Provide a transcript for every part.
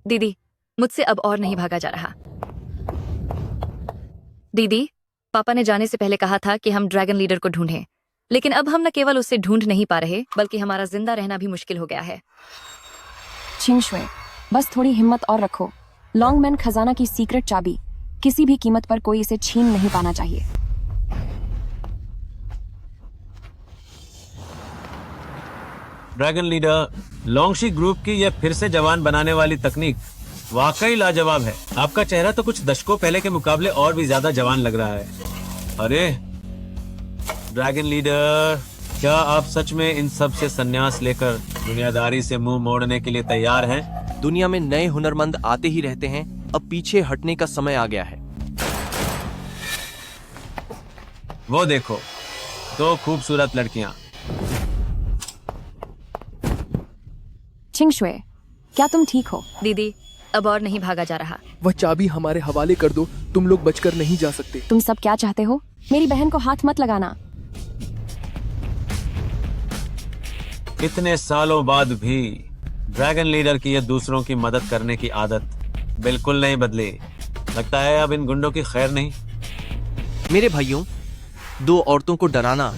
दीदी, मुझसे अब और नहीं भागा जा रहा। दीदी, पापा ने जाने से पहले कहा था कि हम ड्रैगन लीडर को ढूंढें, लेकिन अब हम न केवल उसे ढूंढ नहीं पा रहे बल्कि हमारा जिंदा रहना भी मुश्किल हो गया है। छिंगशुए, बस थोड़ी हिम्मत और रखो। लॉन्गमैन खजाना की सीक्रेट चाबी, किसी भी कीमत पर कोई इसे छीन नहीं पाना चाहिए। ड्रैगन लीडर, लोंगशी ग्रुप की यह फिर से जवान बनाने वाली तकनीक वाकई लाजवाब है। आपका चेहरा तो कुछ दशकों पहले के मुकाबले और भी ज्यादा जवान लग रहा है। अरे ड्रैगन लीडर, क्या आप सच में इन सब से संन्यास लेकर दुनियादारी से मुंह मोड़ने के लिए तैयार हैं? दुनिया में नए हुनरमंद आते ही रहते हैं, अब पीछे हटने का समय आ गया है। वो देखो, दो खूबसूरत लड़कियां। छिंगशुए, क्या तुम ठीक हो? दीदी, अब और नहीं भागा जा रहा। वह चाबी हमारे हवाले कर दो, तुम लोग बचकर नहीं जा सकते। तुम सब क्या चाहते हो? मेरी बहन को हाथ मत लगाना। इतने सालों बाद भी ड्रैगन लीडर की यह दूसरों की मदद करने की आदत बिल्कुल नहीं बदली। लगता है अब इन गुंडों की खैर नहीं। मेरे भाइयों, दो औरतों को डराना,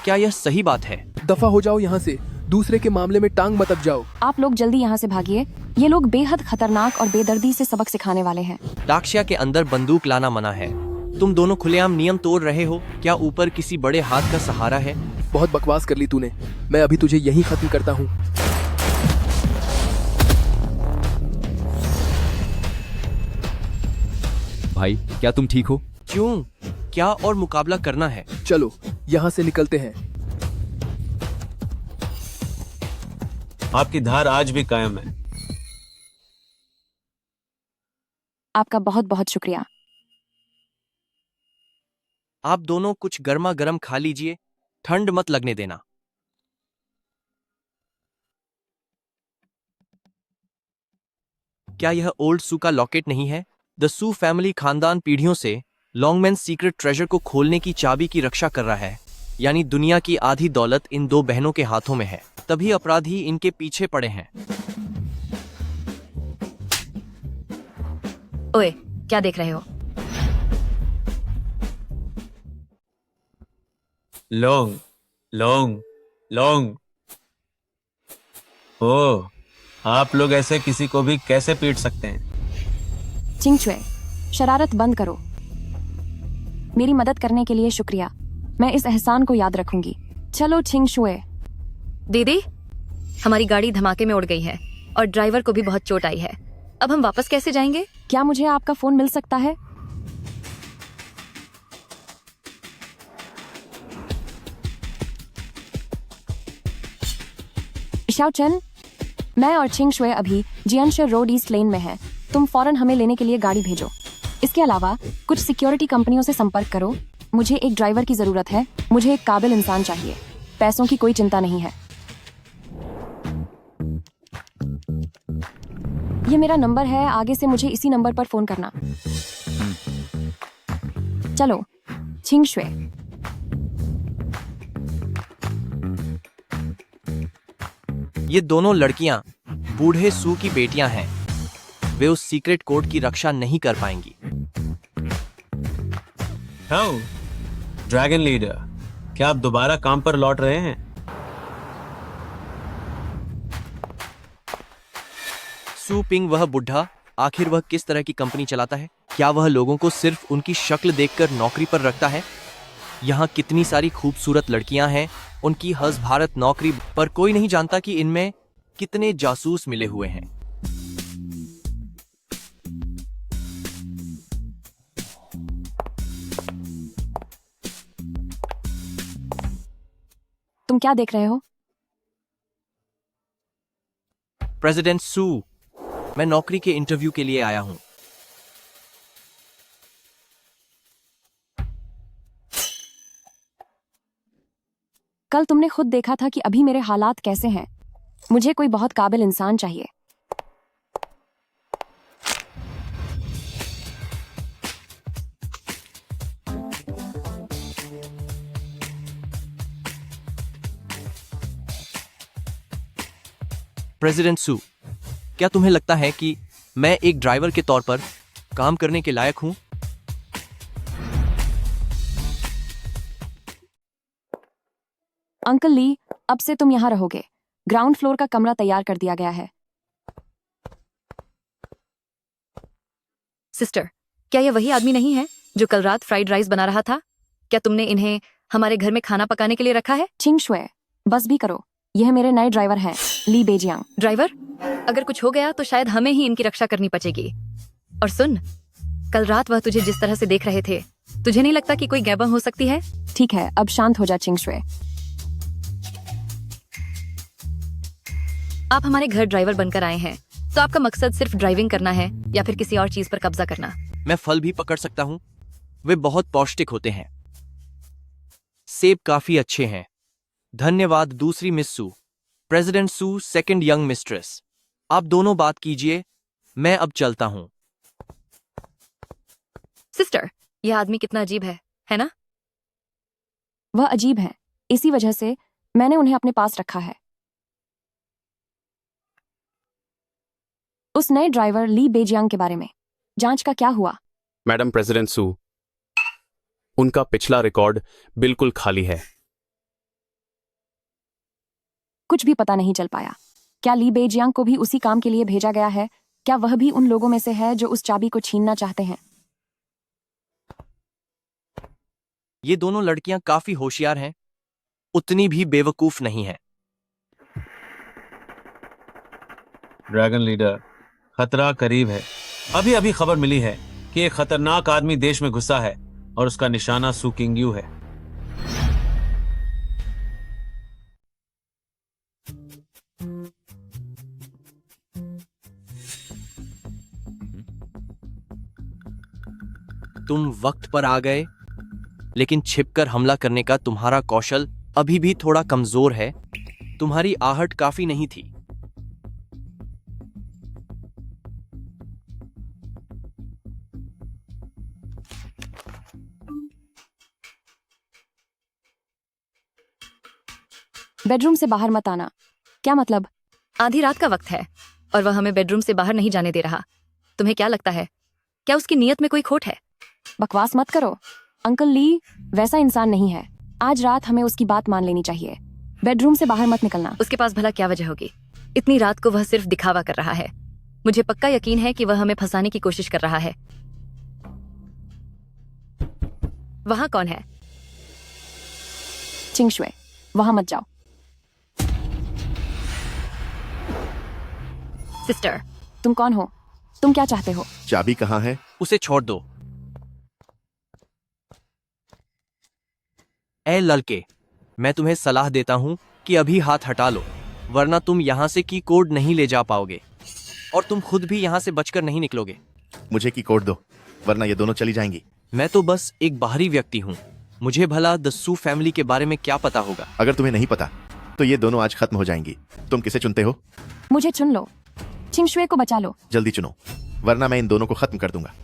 क्या यह सही बात है? दफा हो जाओ यहाँ से, दूसरे के मामले में टांग मत अब जाओ। आप लोग जल्दी यहाँ से भागिए। ये लोग बेहद खतरनाक और बेदर्दी से सबक सिखाने वाले हैं। टाक्शिया के अंदर बंदूक लाना मना है। तुम दोनों खुलेआम नियम तोड़ रहे हो। क्या ऊपर किसी बड़े हाथ का सहारा है? बहुत बकवास कर ली तूने। मैं अभी तुझे यहीं खत्म करता हूँ। भाई, क्या तुम ठीक हो? क्यों? क्या और मुकाबला करना है? चलो यहाँ से निकलते हैं। आपकी धार आज भी कायम है। आपका बहुत बहुत शुक्रिया। आप दोनों कुछ गर्मा गर्म खा लीजिए, ठंड मत लगने देना। क्या यह ओल्ड सू का लॉकेट नहीं है? द सू फैमिली खानदान पीढ़ियों से लॉन्गमैन सीक्रेट ट्रेजर को खोलने की चाबी की रक्षा कर रहा है। यानी दुनिया की आधी दौलत इन दो बहनों के हाथों में है, तभी अपराधी इनके पीछे पड़े हैं। ओए, क्या देख रहे हो? लोंग, लोंग, लोंग। ओह, आप लोग ऐसे किसी को भी कैसे पीट सकते हैं? छिंगशुए, शरारत बंद करो। मेरी मदद करने के लिए शुक्रिया। मैं इस एहसान को याद रखूंगी। चलो छिंगशुए। दीदी, हमारी गाड़ी धमाके में उड़ गई है और ड्राइवर को भी बहुत चोट आई है। अब हम वापस कैसे जाएंगे? क्या मुझे आपका फोन मिल सकता है? शाओचन, मैं और छिंगशुए अभी जियानशर रोड ईस्ट लेन में हैं। तुम फौरन हमें लेने के लिए गाड़ी भेजो। इसके अलावा कुछ सिक्योरिटी कंपनियों से संपर्क करो। मुझे एक ड्राइवर की जरूरत है। मुझे एक काबिल इंसान चाहिए। पैसों की कोई चिंता नहीं है। ये मेरा नंबर है, आगे से मुझे इसी नंबर पर फोन करना। चलो छिंगशुए। ये दोनों लड़कियां बूढ़े सू की बेटियां हैं। वे उस सीक्रेट कोड की रक्षा नहीं कर पाएंगी। हाँ, ड्रैगन लीडर, क्या आप दोबारा काम पर लौट रहे हैं? सू पिंग, वह बुढ़ा, आखिर वह किस तरह की कंपनी चलाता है? क्या वह लोगों को सिर्फ उनकी शक्ल देखकर नौकरी पर रखता है? यहाँ कितनी सारी खूबसूरत लड़कियां हैं, उनकी हज भारत नौकरी, पर कोई नहीं जानता कि इनमें कितने जासूस मिले हुए हैं। तुम क्या देख रहे हो? प्रेसिडेंट सू, मैं नौकरी के इंटरव्यू के लिए आया हूं। कल तुमने खुद देखा था कि अभी मेरे हालात कैसे हैं। मुझे कोई बहुत काबिल इंसान चाहिए। प्रेसिडेंट सू, क्या तुम्हें लगता है कि मैं एक ड्राइवर के तौर पर काम करने के लायक हूँ? अंकल ली, अब से तुम यहाँ रहोगे। ग्राउंड फ्लोर का कमरा तैयार कर दिया गया है। सिस्टर, क्या ये वही आदमी नहीं है जो कल रात फ्राइड राइस बना रहा था? क्या तुमने इन्हें हमारे घर में खाना पकाने के लिए रखा है? चिंग शुए, बस भी करो। यह मेरे नए ड्राइवर हैं, ली बेजियांग। ड्राइवर, अगर कुछ हो गया तो शायद हमें ही इनकी रक्षा करनी पड़ेगी। और सुन, कल रात वह तुझे जिस तरह से देख रहे थे, तुझे नहीं लगता कि कोई गैबा हो सकती है? ठीक है, अब शांत हो जा चिंग शुए। आप हमारे घर ड्राइवर बनकर आए हैं, तो आपका मकसद सिर्फ ड्राइविंग करना है या फिर किसी और चीज पर कब्जा करना? मैं फल भी पकड़ सकता हूँ। वे बहुत पौष्टिक होते हैं। सेब काफी अच्छे हैं। धन्यवाद दूसरी मिस सू। प्रेसिडेंट सू, सेकंड यंग मिस्ट्रेस। आप दोनों बात कीजिए, मैं अब चलता हूँ। सिस्टर, यह आदमी कितना अजीब है ना? वह अजीब है, इसी वजह से मैंने उन्हें अपने पास रखा है। उस नए ड्राइवर ली बेजियांग के बारे में जांच का क्या हुआ? मैडम प्रेसिडेंट सू, उनका पिछला रिकॉर्ड बिल्कुल खाली है। कुछ भी पता नहीं चल पाया। क्या ली बेजियांग को भी उसी काम के लिए भेजा गया है? क्या वह भी उन लोगों में से है जो उस चाबी को छीनना चाहते हैं? ये दोनों लड़कियां काफी होशियार हैं, उतनी भी बेवकूफ नहीं है। ड्रैगन लीडर, खतरा करीब है। अभी अभी खबर मिली है कि एक खतरनाक आदमी देश में घुसा है और उसका निशाना सू किंगयू है। तुम वक्त पर आ गए, लेकिन छिपकर हमला करने का तुम्हारा कौशल अभी भी थोड़ा कमजोर है। तुम्हारी आहट काफी नहीं थी। बेडरूम से बाहर मत आना। क्या मतलब? आधी रात का वक्त है और वह हमें बेडरूम से बाहर नहीं जाने दे रहा। तुम्हें क्या लगता है, क्या उसकी नीयत में कोई खोट है? बकवास मत करो। अंकल ली वैसा इंसान नहीं है। आज रात हमें उसकी बात मान लेनी चाहिए। बेडरूम से बाहर मत निकलना। उसके पास भला क्या वजह होगी? इतनी रात को वह सिर्फ दिखावा कर रहा है। मुझे पक्का यकीन है कि वह हमें फंसाने की कोशिश कर रहा है। वहां कौन है? चिंग शुए, वहां मत जाओ। सिस्टर, तुम कौन हो? तुम क्या चाहते हो? चाबी कहाँ है? उसे छोड़ दो। ए लड़के, मैं तुम्हें सलाह देता हूं कि अभी हाथ हटा लो, वरना तुम यहां से की कोड नहीं ले जा पाओगे और तुम खुद भी यहां से बचकर नहीं निकलोगे। मुझे की कोड दो, वरना ये दोनों चली जाएंगी। मैं तो बस एक बाहरी व्यक्ति हूं। मुझे भला द सू फैमिली के बारे में क्या पता होगा? अगर तुम्हें नहीं पता तो ये दोनों आज खत्म हो जाएंगी। तुम किसे चुनते हो? मुझे चुन लो। चिंग शुए को बचा लो। जल्दी चुनो, वरना मैं इन दोनों को खत्म कर दूंगा।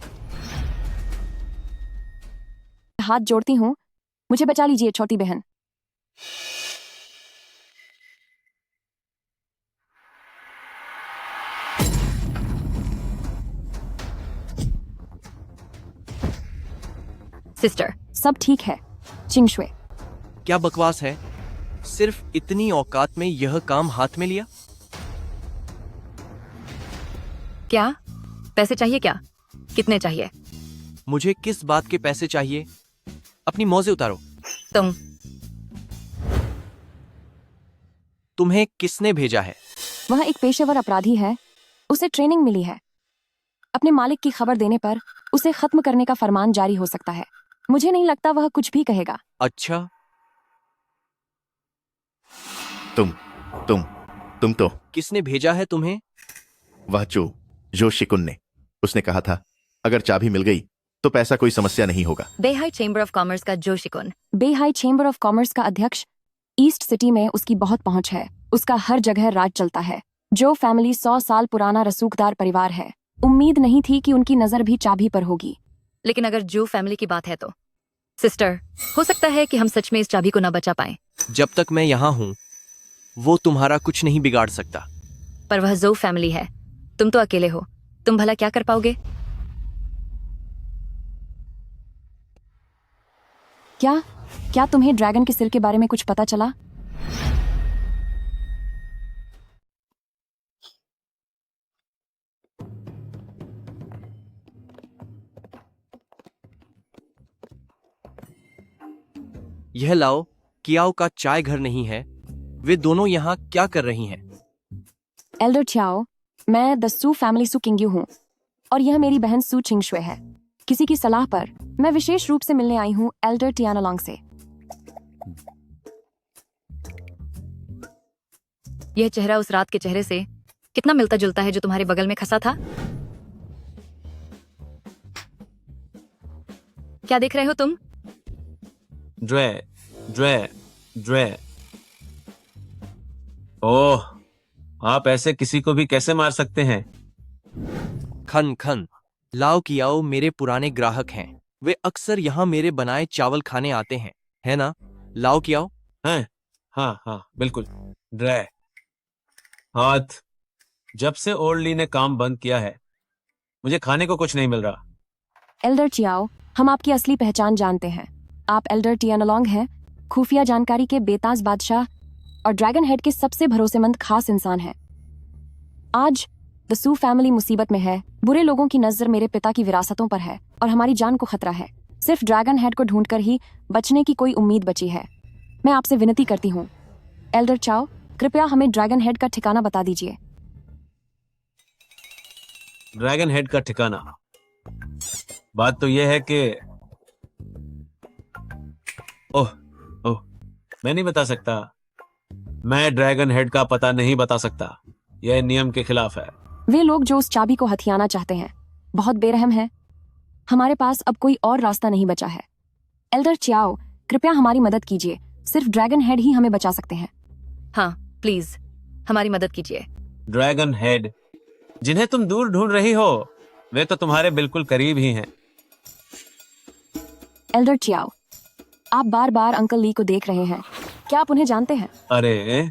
हाथ जोड़ती हूँ, मुझे बचा लीजिए छोटी बहन। सिस्टर, सब ठीक है। चिंग शुए, क्या बकवास है? सिर्फ इतनी औकात में यह काम हाथ में लिया? क्या पैसे चाहिए? क्या कितने चाहिए? मुझे किस बात के पैसे चाहिए? अपनी मौजे उतारो। तुम्हें किसने भेजा है? वह एक पेशेवर अपराधी है। उसे ट्रेनिंग मिली है। अपने मालिक की खबर देने पर उसे खत्म करने का फरमान जारी हो सकता है। मुझे नहीं लगता वह कुछ भी कहेगा। अच्छा, तुम तो किसने भेजा है तुम्हें? वह जो शिकुन ने। उसने कहा था अगर चाबी मिल गई तो पैसा कोई समस्या नहीं होगा। बेहाई चेंबर ऑफ कॉमर्स का जो शिकुन। बेहाई चेंबर ऑफ कॉमर्स का अध्यक्ष। ईस्ट सिटी में उसकी बहुत पहुंच है। उसका हर जगह राज चलता है। जो फैमिली 100 साल पुराना रसूखदार परिवार है। उम्मीद नहीं थी कि उनकी नजर भी चाबी पर होगी। लेकिन अगर जो फैमिली की बात है तो सिस्टर, हो सकता है कि हम सच में इस चाबी को न बचा पाएं। जब तक मैं यहाँ हूँ वो तुम्हारा कुछ नहीं बिगाड़ सकता। पर वह जो फैमिली है, तुम तो अकेले हो। तुम भला क्या कर पाओगे? क्या क्या तुम्हें ड्रैगन के सिर के बारे में कुछ पता चला? यह लाओ कियाओ का चाय घर नहीं है। वे दोनों यहाँ क्या कर रही हैं? एल्डर च्याओ, मैं द सू फैमिली सू किंग्यू हूँ और यह मेरी बहन सू चिंगशुए है। किसी की सलाह पर मैं विशेष रूप से मिलने आई हूँ एल्डर टियानालोंग से। यह चेहरा उस रात के चेहरे से कितना मिलता जुलता है जो तुम्हारे बगल में खसा था। क्या देख रहे हो तुम? ड्रे ड्रे ड्रे। ओह, आप ऐसे किसी को भी कैसे मार सकते हैं? खन खन, लाओ कियाओ मेरे पुराने ग्राहक हैं। वे अक्सर यहाँ मेरे बनाए चावल खाने आते हैं, है ना लाओ कियाओ? हैं? हाँ हाँ बिल्कुल। ड्रे हाथ, जब से ओल्ड ली ने काम बंद किया है मुझे खाने को कुछ नहीं मिल रहा। एल्डर चियाओ, हम आपकी असली पहचान जानते हैं। आप एल्डर टियानालोंग हैं, खुफिया जानकारी के बेताज बादशाह और ड्रैगन हेड के सबसे भरोसेमंद खास इंसान हैं। आज द सू फैमिली मुसीबत में है। बुरे लोगों की नजर मेरे पिता की विरासतों पर है और हमारी जान को खतरा है। सिर्फ ड्रैगन हेड को ढूंढकर ही बचने की कोई उम्मीद बची है। मैं आपसे विनती करती हूँ एल्डर चाओ, कृपया हमें ड्रैगन हेड का ठिकाना बता दीजिए। ड्रैगन हेड का ठिकाना? बात तो यह है कि ओह ओह, मैं नहीं बता सकता। मैं ड्रैगन हेड का पता नहीं बता सकता, यह नियम के खिलाफ है। वे लोग जो उस चाबी को हथियाना चाहते हैं बहुत बेरहम हैं। हमारे पास अब कोई और रास्ता नहीं बचा है। एल्डर चियाओ, कृपया हमारी मदद कीजिए। सिर्फ ड्रैगन हेड ही हमें बचा सकते हैं। हाँ प्लीज हमारी मदद कीजिए। ड्रैगन हेड जिन्हें तुम दूर ढूंढ रही हो वे तो तुम्हारे बिल्कुल करीब ही हैं। एल्डर चियाओ, आप बार बार अंकल ली को देख रहे हैं, क्या आप उन्हें जानते हैं? अरे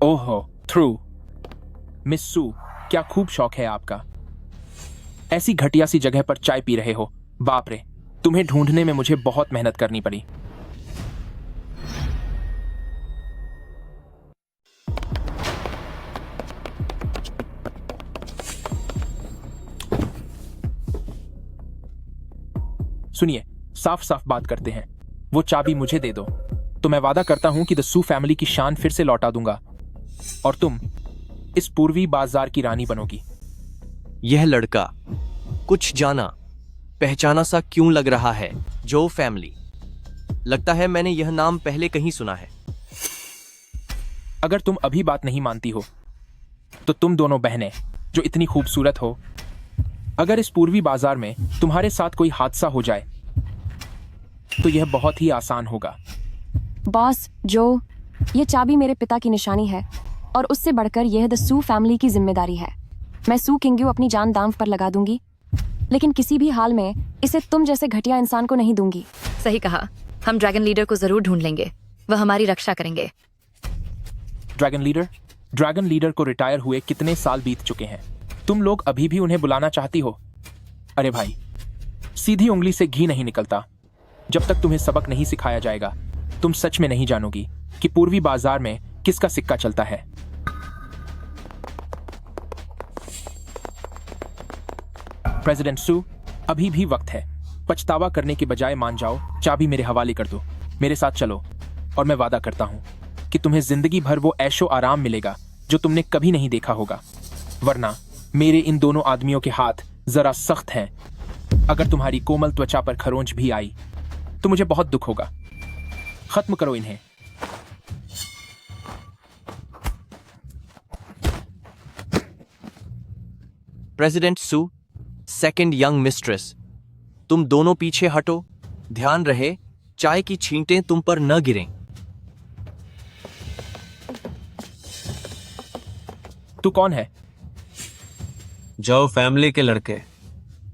ओहो, थ्रू मिस सू, क्या खूब शौक है आपका। ऐसी घटिया सी जगह पर चाय पी रहे हो। बाप रे, तुम्हें ढूंढने में मुझे बहुत मेहनत करनी पड़ी। सुनिए, साफ साफ बात करते हैं। वो चाबी मुझे दे दो तो मैं वादा करता हूं कि द सू फैमिली की शान फिर से लौटा दूंगा और तुम इस पूर्वी बाजार की रानी बनोगी। यह लड़का कुछ जाना पहचाना सा क्यों लग रहा है? जो फैमिली, लगता है मैंने यह नाम पहले कहीं सुना है। अगर तुम अभी बात नहीं मानती हो तो तुम दोनों बहनें जो इतनी खूबसूरत हो, अगर इस पूर्वी बाजार में तुम्हारे साथ कोई हादसा हो जाए तो यह बहुत ही आसान होगा। बॉस जो, ये चाबी मेरे पिता की निशानी है और उससे बढ़कर यह द सू फैमिली की जिम्मेदारी है। मैं सू किंग्यू अपनी जान दांव पर लगा दूंगी, लेकिन किसी भी हाल में इसे तुम जैसे घटिया इंसान को नहीं दूंगी। सही कहा, हम ड्रैगन लीडर को जरूर ढूंढ लेंगे, वह हमारी रक्षा करेंगे। ड्रैगन लीडर को रिटायर हुए कितने साल बीत चुके हैं, तुम लोग अभी भी उन्हें बुलाना चाहती हो? अरे भाई, सीधी उंगली से घी नहीं निकलता। जब तक तुम्हें सबक नहीं सिखाया जाएगा तुम सच में नहीं जानोगी कि पूर्वी बाजार में किसका सिक्का चलता है। प्रेसिडेंट सू, अभी भी वक्त है। पछतावा करने के बजाय मान जाओ, चाबी मेरे हवाले कर दो, मेरे साथ चलो और मैं वादा करता हूं कि तुम्हें जिंदगी भर वो ऐशो आराम मिलेगा जो तुमने कभी नहीं देखा होगा। वरना मेरे इन दोनों आदमियों के हाथ जरा सख्त हैं। अगर तुम्हारी कोमल त्वचा पर खरोंच भी आई तो मुझे बहुत दुख होगा। खत्म करो इन्हें। प्रेसिडेंट सू, सेकंड यंग मिस्ट्रेस, तुम दोनों पीछे हटो। ध्यान रहे, चाय की छींटें तुम पर न गिरें। तू कौन है? जो फैमिली के लड़के,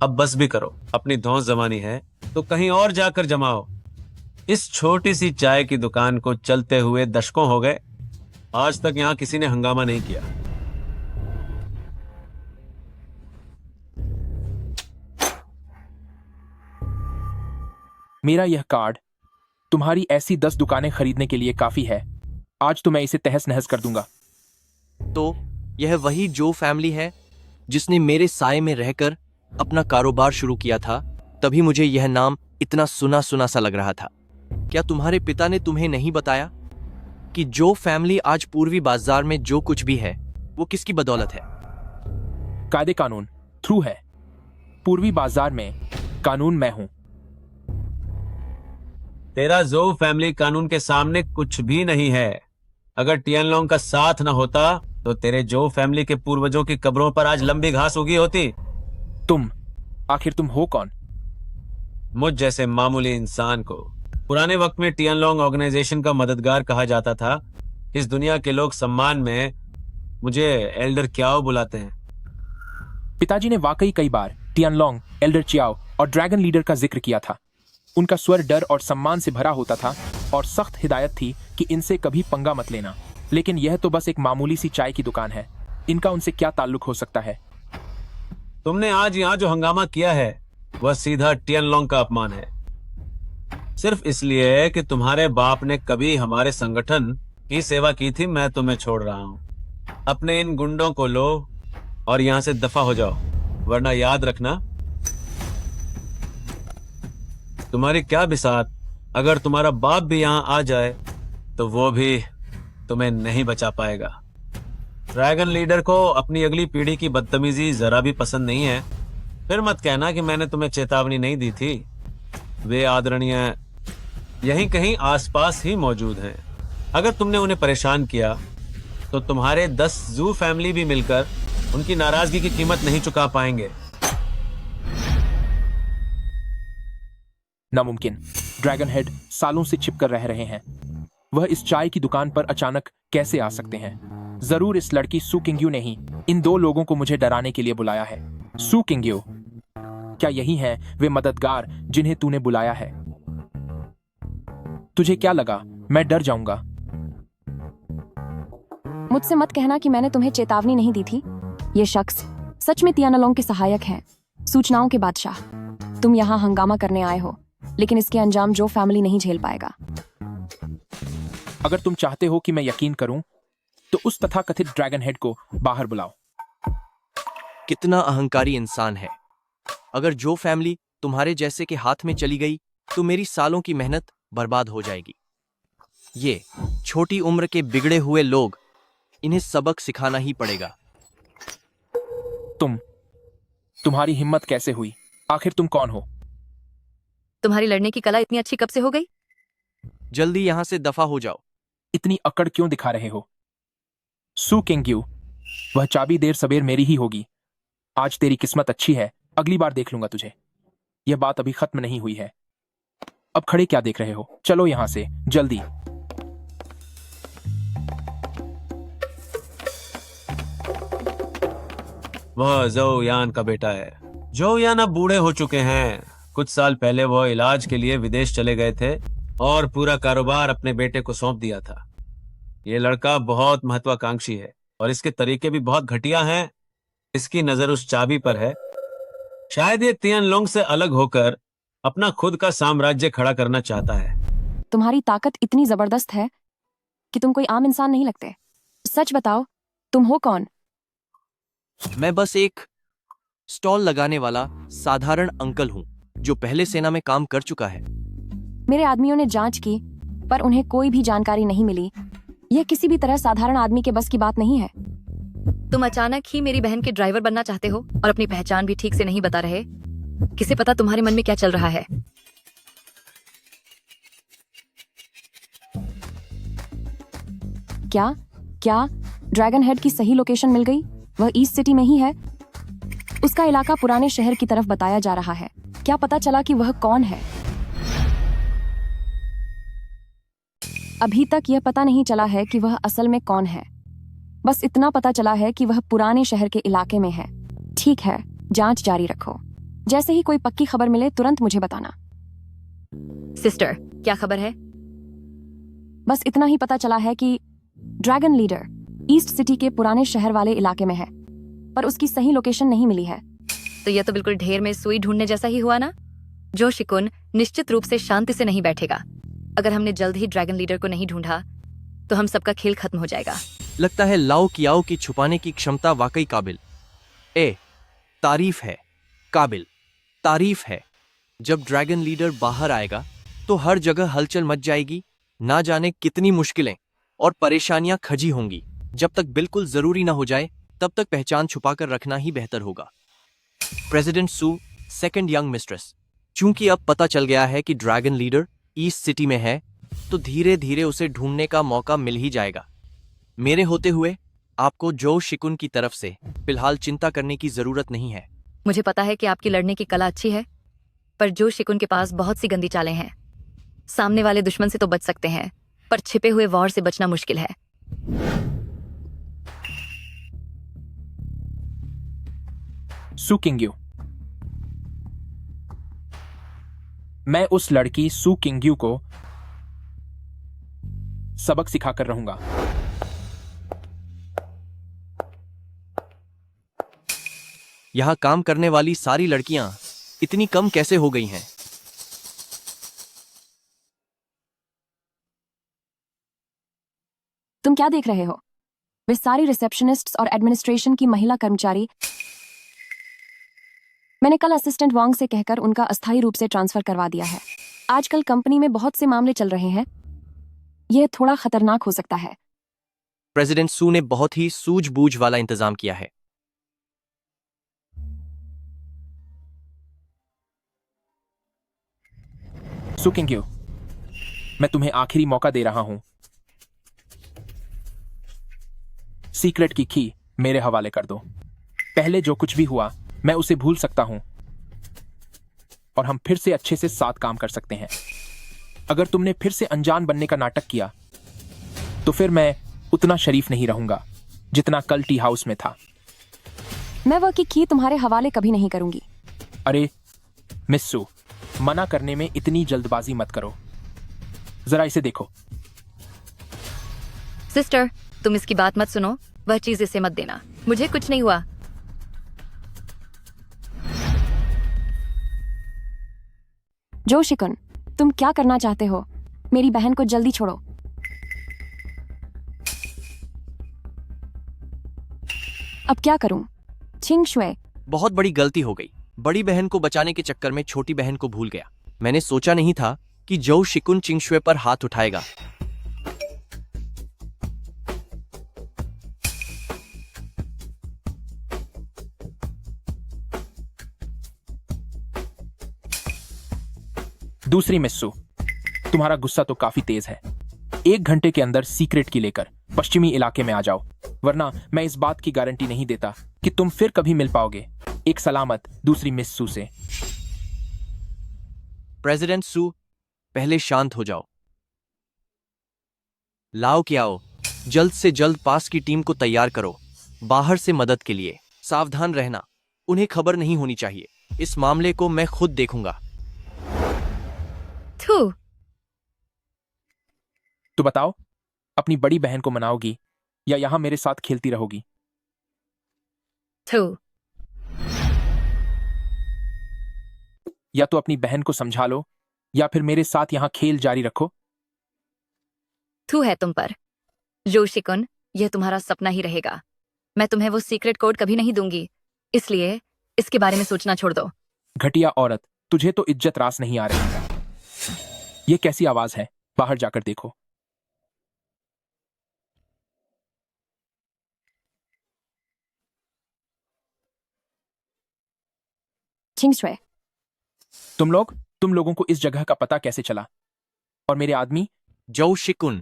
अब बस भी करो। अपनी धौंस जमानी है तो कहीं और जाकर जमाओ। इस छोटी सी चाय की दुकान को चलते हुए दशकों हो गए, आज तक यहां किसी ने हंगामा नहीं किया। मेरा यह कार्ड तुम्हारी ऐसी 10 दुकानें खरीदने के लिए काफी है। आज तो मैं इसे तहस नहस कर दूंगा। तो यह वही जो फैमिली है जिसने मेरे साए में रहकर अपना कारोबार शुरू किया था। तभी मुझे यह नाम इतना सुना सुना सा लग रहा था। क्या तुम्हारे पिता ने तुम्हें नहीं बताया कि जो फैमिली आज पूर्वी बाजार में जो कुछ भी है वो किसकी बदौलत है? कायदे कानून थ्रू है। पूर्वी बाजार में कानून मैं हूं। तेरा जो फैमिली कानून के सामने कुछ भी नहीं है। अगर टियानलोंग का साथ न होता तो तेरे जो फैमिली के पूर्वजों की कब्रों पर आज लंबी घास उगी होती। आखिर तुम हो कौन? मुझ जैसे मामूली इंसान को पुराने वक्त में टियानलोंग ऑर्गेनाइजेशन का मददगार कहा जाता था। इस दुनिया के लोग सम्मान में मुझे एल्डर क्याओ बुलाते हैं। पिताजी ने वाकई कई बार टियानलोंग, एल्डर चियाओ और ड्रैगन लीडर का जिक्र किया था। उनका स्वर डर और सम्मान से भरा होता था और सख्त हिदायत थी कि इनसे कभी पंगा मत लेना। लेकिन यह तो बस एक मामूली सी चाय की दुकान है। इनका उनसे क्या ताल्लुक हो सकता है? तुमने आज यहाँ जो हंगामा किया है वह सीधा टियानलोंग का अपमान है। सिर्फ इसलिए कि तुम्हारे बाप ने कभी हमारे संगठन की सेवा की थी, मैं तुम्हें छोड़ रहा हूँ। अपने इन गुंडों को लो और यहाँ से दफा हो जाओ, वरना याद रखना तुम्हारी क्या बिसात, अगर तुम्हारा बाप भी यहाँ आ जाए तो वो भी तुम्हें नहीं बचा पाएगा। ड्रैगन लीडर को अपनी अगली पीढ़ी की बदतमीजी जरा भी पसंद नहीं है। फिर मत कहना कि मैंने तुम्हें चेतावनी नहीं दी थी। वे आदरणीय यहीं कहीं आसपास ही मौजूद हैं। अगर तुमने उन्हें परेशान किया तो तुम्हारे 10 जू फैमिली भी मिलकर उनकी नाराजगी की कीमत नहीं चुका पाएंगे। नामुमकिन। ड्रैगन हेड सालों से छिपकर रह रहे हैं। वह इस चाय की दुकान पर अचानक कैसे आ सकते हैं? जरूर इस लड़की सू किंग्यू ने ही इन 2 लोगों को मुझे डराने के लिए बुलाया है। सू किंग्यू, क्या यही हैं वे मददगार जिन्हें तूने बुलाया है? तुझे क्या लगा मैं डर जाऊंगा? मुझसे मत कहना कि मैंने तुम्हें चेतावनी नहीं दी थी। ये शख्स सच में टियानलोंग के सहायक हैं, सूचनाओं के बादशाह। तुम यहाँ हंगामा करने आए हो, लेकिन इसके अंजाम जो फैमिली नहीं झेल पाएगा। अगर तुम चाहते हो कि मैं यकीन करूं तो उस तथाकथित ड्रैगन हेड को बाहर बुलाओ। कितना अहंकारी इंसान है। अगर जो फैमिली तुम्हारे जैसे के हाथ में चली गई तो मेरी सालों की मेहनत बर्बाद हो जाएगी। ये छोटी उम्र के बिगड़े हुए लोग, इन्हें सबक सिखाना ही पड़ेगा। तुम्हारी हिम्मत कैसे हुई? आखिर तुम कौन हो? तुम्हारी लड़ने की कला इतनी अच्छी कब से हो गई? जल्दी यहां से दफा हो जाओ। इतनी अकड़ क्यों दिखा रहे हो? सू किंग्यू, वह चाबी देर सबेर मेरी ही होगी। आज तेरी किस्मत अच्छी है, अगली बार देख लूंगा तुझे। यह बात अभी खत्म नहीं हुई है। अब खड़े क्या देख रहे हो? चलो यहां से जल्दी। वह जो यान का बेटा है। जो यान अब बूढ़े हो चुके हैं। कुछ साल पहले वह इलाज के लिए विदेश चले गए थे और पूरा कारोबार अपने बेटे को सौंप दिया था। ये लड़का बहुत महत्वाकांक्षी है और इसके तरीके भी बहुत घटिया हैं। इसकी नजर उस चाबी पर है। शायद ये टियानलोंग से अलग होकर अपना खुद का साम्राज्य खड़ा करना चाहता है। तुम्हारी ताकत इतनी जबरदस्त है कि तुम कोई आम इंसान नहीं लगते। सच बताओ, तुम हो कौन? मैं बस एक स्टॉल लगाने वाला साधारण अंकल हूं जो पहले सेना में काम कर चुका है। मेरे आदमियों ने जांच की पर उन्हें कोई भी जानकारी नहीं मिली। यह किसी भी तरह साधारण आदमी के बस की बात नहीं है। तुम अचानक ही मेरी बहन के ड्राइवर बनना चाहते हो और अपनी पहचान भी ठीक से नहीं बता रहे। किसे पता तुम्हारे मन में क्या चल रहा है? क्या ड्रैगन हेड की सही लोकेशन मिल गई? वह ईस्ट सिटी में ही है। उसका इलाका पुराने शहर की तरफ बताया जा रहा है। क्या पता चला कि वह कौन है? अभी तक यह पता नहीं चला है कि वह असल में कौन है। बस इतना पता चला है कि वह पुराने शहर के इलाके में है। ठीक है, जांच जारी रखो। जैसे ही कोई पक्की खबर मिले तुरंत मुझे बताना। सिस्टर, क्या खबर है? बस इतना ही पता चला है कि ड्रैगन लीडर ईस्ट सिटी के पुराने शहर वाले इलाके में है, पर उसकी सही लोकेशन नहीं मिली है। तो यह तो बिल्कुल ढेर में सुई ढूंढने जैसा ही हुआ ना। जो शिकुन निश्चित रूप से शांति से नहीं बैठेगा। अगर हमने जल्द ही ड्रैगन लीडर को नहीं ढूंढा तो हम सबका खेल खत्म हो जाएगा। लगता है लाओ कियाओ की छुपाने की क्षमता वाकई काबिल तारीफ है। काबिल तारीफ है। जब ड्रैगन लीडर बाहर आएगा तो हर जगह हलचल मच जाएगी। ना जाने कितनी मुश्किलें और परेशानियां खजी होंगी। जब तक बिल्कुल जरूरी ना हो जाए तब तक पहचान छुपाकर रखना ही बेहतर होगा। प्रेसिडेंट सू, सेकंड यंग मिस्ट्रेस। चूंकि अब पता चल गया है कि ड्रैगन लीडर ईस्ट सिटी में है, तो धीरे धीरे उसे ढूंढने का मौका मिल ही जाएगा। मेरे होते हुए आपको जो शिकुन की तरफ से फिलहाल चिंता करने की जरूरत नहीं है। मुझे पता है कि आपकी लड़ने की कला अच्छी है, पर जो शिकुन के पास बहुत सी गंदी चालें हैं। सामने वाले दुश्मन से तो बच सकते हैं, पर छिपे हुए वॉर से बचना मुश्किल है। सू किंग्यू, मैं उस लड़की सू किंग्यू को सबक सिखाकर रहूंगा। यहां काम करने वाली सारी लड़कियां इतनी कम कैसे हो गई हैं? तुम क्या देख रहे हो? वे सारी रिसेप्शनिस्ट्स और एडमिनिस्ट्रेशन की महिला कर्मचारी। मैंने कल असिस्टेंट वांग से कहकर उनका अस्थायी रूप से ट्रांसफर करवा दिया है। आजकल कंपनी में बहुत से मामले चल रहे हैं, यह थोड़ा खतरनाक हो सकता है। प्रेसिडेंट सू ने बहुत ही सूझबूझ वाला इंतजाम किया है। सू किंग्यू, मैं तुम्हें आखिरी मौका दे रहा हूं। सीक्रेट की की मेरे हवाले कर दो। पहले जो कुछ भी हुआ मैं उसे भूल सकता हूं और हम फिर से अच्छे से साथ काम कर सकते हैं। अगर तुमने फिर से अनजान बनने का नाटक किया तो फिर मैं उतना शरीफ नहीं रहूंगा जितना कल टी हाउस में था। मैं वह की तुम्हारे हवाले कभी नहीं करूंगी। अरे मिस सू, मना करने में इतनी जल्दबाजी मत करो। जरा इसे देखो। सिस्टर, तुम इसकी बात मत सुनो। वह चीज इसे मत देना। मुझे कुछ नहीं हुआ। जो शिकुन, तुम क्या करना चाहते हो? मेरी बहन को जल्दी छोड़ो। अब क्या करूं? छिंग शुए, बहुत बड़ी गलती हो गई। बड़ी बहन को बचाने के चक्कर में छोटी बहन को भूल गया। मैंने सोचा नहीं था कि जो शिकुन चिंगशुए पर हाथ उठाएगा। दूसरी मिस सू, तुम्हारा गुस्सा तो काफी तेज है। 1 घंटे के अंदर सीक्रेट की लेकर पश्चिमी इलाके में आ जाओ, वरना मैं इस बात की गारंटी नहीं देता कि तुम फिर कभी मिल पाओगे एक सलामत दूसरी मिस सू से। प्रेसिडेंट सू, पहले शांत हो जाओ। लाओ कियाओ, जल्द से जल्द पास की टीम को तैयार करो। बाहर से मदद के लिए सावधान रहना। उन्हें खबर नहीं होनी चाहिए। इस मामले को मैं खुद देखूंगा। थू। तो बताओ, अपनी बड़ी बहन को मनाओगी या यहां मेरे साथ खेलती रहोगी? थू। या तो अपनी बहन को समझा लो या फिर मेरे साथ यहां खेल जारी रखो। थू है तुम पर। जो शिकुन, यह तुम्हारा सपना ही रहेगा। मैं तुम्हें वो सीक्रेट कोड कभी नहीं दूंगी, इसलिए इसके बारे में सोचना छोड़ दो। घटिया औरत, तुझे तो इज्जत रास नहीं आ रही। ये कैसी आवाज है? बाहर जाकर देखो। छिंग शुए, तुम लोगों को इस जगह का पता कैसे चला? और मेरे आदमी? जो शिकुन,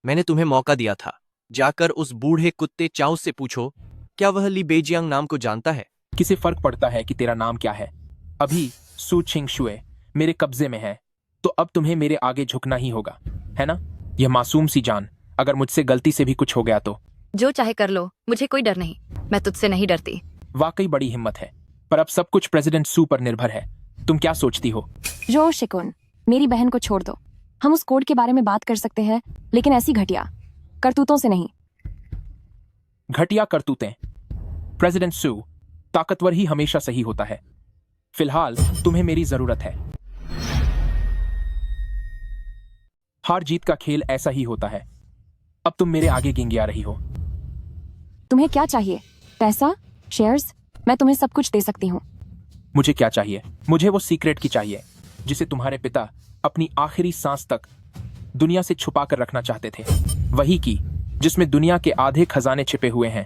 मैंने तुम्हें मौका दिया था। जाकर उस बूढ़े कुत्ते चाउ से पूछो, क्या वह ली बेजियांग नाम को जानता है? किसे फर्क पड़ता है कि तेरा नाम क्या है? अभी सू छिंग शुए मेरे कब्जे में है, तो अब तुम्हें मेरे आगे झुकना ही होगा, है ना? यह मासूम सी जान, अगर मुझसे गलती से भी कुछ हो गया तो। जो चाहे कर लो, मुझे कोई डर नहीं। मैं तुझसे नहीं डरती। वाकई बड़ी हिम्मत है, पर अब सब कुछ प्रेसिडेंट सू पर निर्भर है। तुम क्या सोचती हो? जो शिकुन, मेरी बहन को छोड़ दो। हम उस कोड के बारे में बात कर सकते हैं, लेकिन ऐसी घटिया करतूतों से नहीं। घटिया करतूतें? प्रेसिडेंट सू, ताकतवर ही हमेशा सही होता है। फिलहाल तुम्हें मेरी जरूरत है। हार जीत का खेल ऐसा ही होता है। अब तुम मेरे आगे गिंगिया रही हो। तुम्हें क्या चाहिए? पैसा? शेयर्स? मैं तुम्हें सब कुछ दे सकती हूँ। मुझे क्या चाहिए? मुझे वो सीक्रेट की चाहिए जिसे तुम्हारे पिता अपनी आखिरी सांस तक दुनिया से छुपा कर रखना चाहते थे। वही की जिसमें दुनिया के आधे खजाने छिपे हुए हैं।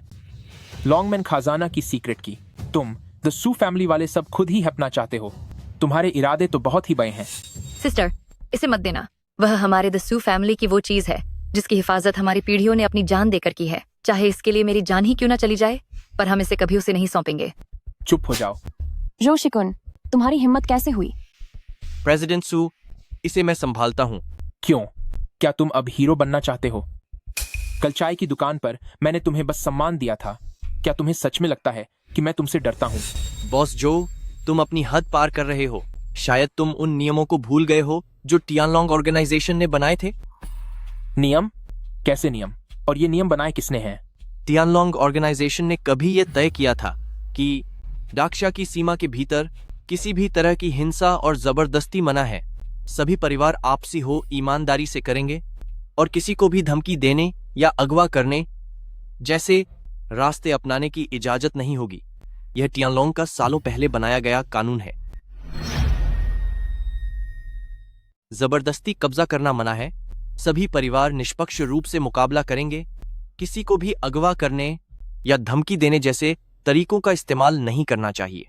लॉन्गमैन खजाना की सीक्रेट की। तुम द सू फैमिली वाले सब खुद ही अपना चाहते हो। तुम्हारे इरादे तो बहुत ही बड़े हैं। सिस्टर, इसे मत देना। वह हमारे द सू फैमिली की वो चीज है जिसकी हिफाजत हमारी पीढ़ियों ने अपनी जान देकर की है। चाहे इसके लिए मेरी जान ही क्यों ना चली जाए, पर हम इसे कभी उसे नहीं सौंपेंगे। चुप हो जाओ। जो शिकुन, तुम्हारी हिम्मत कैसे हुई? प्रेसिडेंट सू, इसे मैं संभालता हूँ। क्यों? क्या तुम अब हीरो बनना चाहते हो? कल चाय की दुकान पर मैंने तुम्हें बस सम्मान दिया था। क्या तुम्हें सच में लगता है कि मैं तुमसे डरता हूँ? बॉस जो, तुम अपनी हद पार कर रहे हो। शायद तुम उन नियमों को भूल गए हो जो टियानलोंग ऑर्गेनाइजेशन ने बनाए थे। नियम? कैसे नियम? और ये नियम बनाए किसने हैं? टियानलोंग ऑर्गेनाइजेशन ने कभी ये तय किया था कि डाक्शा की सीमा के भीतर किसी भी तरह की हिंसा और जबरदस्ती मना है। सभी परिवार आपसी हो ईमानदारी से करेंगे और किसी को भी धमकी देने या अगवा करने जैसे रास्ते अपनाने की इजाजत नहीं होगी। यह टियानलोंग का सालों पहले बनाया गया कानून है। जबरदस्ती कब्जा करना मना है। सभी परिवार निष्पक्ष रूप से मुकाबला करेंगे। किसी को भी अगवा करने या धमकी देने जैसे तरीकों का इस्तेमाल नहीं करना चाहिए।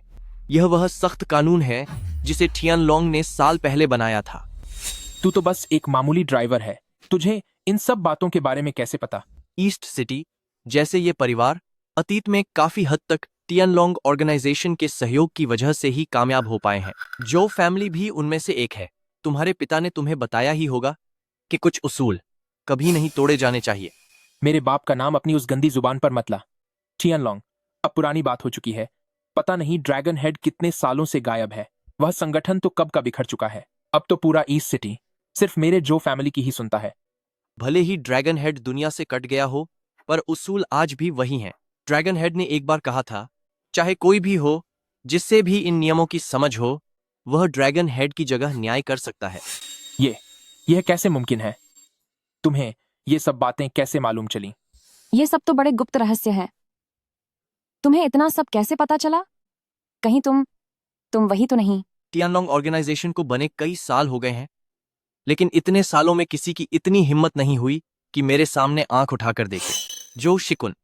यह वह सख्त कानून है जिसे टियानलोंग ने साल पहले बनाया था। तू तो बस एक मामूली ड्राइवर है। तुझे इन सब बातों के बारे में कैसे पता? ईस्ट सिटी जैसे ये परिवार अतीत में काफी हद तक टियानलोंग ऑर्गेनाइजेशन के सहयोग की वजह से ही कामयाब हो पाए हैं। जो फैमिली भी उनमें से एक है। तुम्हारे पिता ने तुम्हें बताया ही होगा कि कुछ उसूल कभी नहीं तोड़े जाने चाहिए। मेरे बाप का नाम अपनी उस गंदी जुबान पर मत ला। टियानलोंग अब पुरानी बात हो चुकी है। पता नहीं ड्रैगन हेड कितने सालों से गायब है। वह संगठन तो कब का बिखर चुका है। अब तो पूरा ईस्ट सिटी सिर्फ मेरे जो फैमिली की ही सुनता है। भले ही ड्रैगन हेड दुनिया से कट गया हो, पर उसूल आज भी वही हैं। ड्रैगन हेड ने एक बार कहा था, चाहे कोई भी हो जिससे भी इन नियमों की समझ हो, वह ड्रैगन हेड की जगह न्याय कर सकता है। यह कैसे मुमकिन है? तुम्हें ये सब बातें कैसे मालूम चली? ये सब तो बड़े गुप्त रहस्य हैं। तुम्हें इतना सब कैसे पता चला? कहीं तुम वही तो नहीं? टियानलोंग ऑर्गेनाइजेशन को बने कई साल हो गए हैं, लेकिन इतने सालों में किसी की इतनी हिम्मत नहीं हुई कि मेरे सामने आंख उठाकर देखे। जो शिकुन,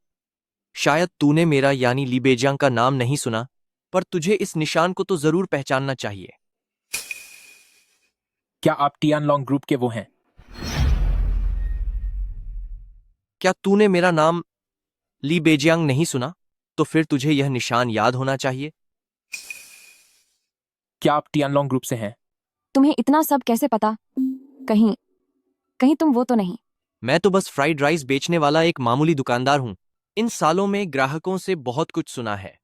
शायद तूने मेरा यानी लीबेजियांग का नाम नहीं सुना, पर तुझे इस निशान को तो जरूर पहचानना चाहिए। क्या आप टियानलोंग ग्रुप के वो हैं? क्या तूने मेरा नाम लीबेजियांग नहीं सुना? तो फिर तुझे यह निशान याद होना चाहिए। क्या आप टियानलोंग ग्रुप से हैं? तुम्हें इतना सब कैसे पता? कहीं तुम वो तो नहीं? मैं तो बस फ्राइड राइस बेचने वाला एक मामूली दुकानदार हूं। इन सालों में ग्राहकों से बहुत कुछ सुना है।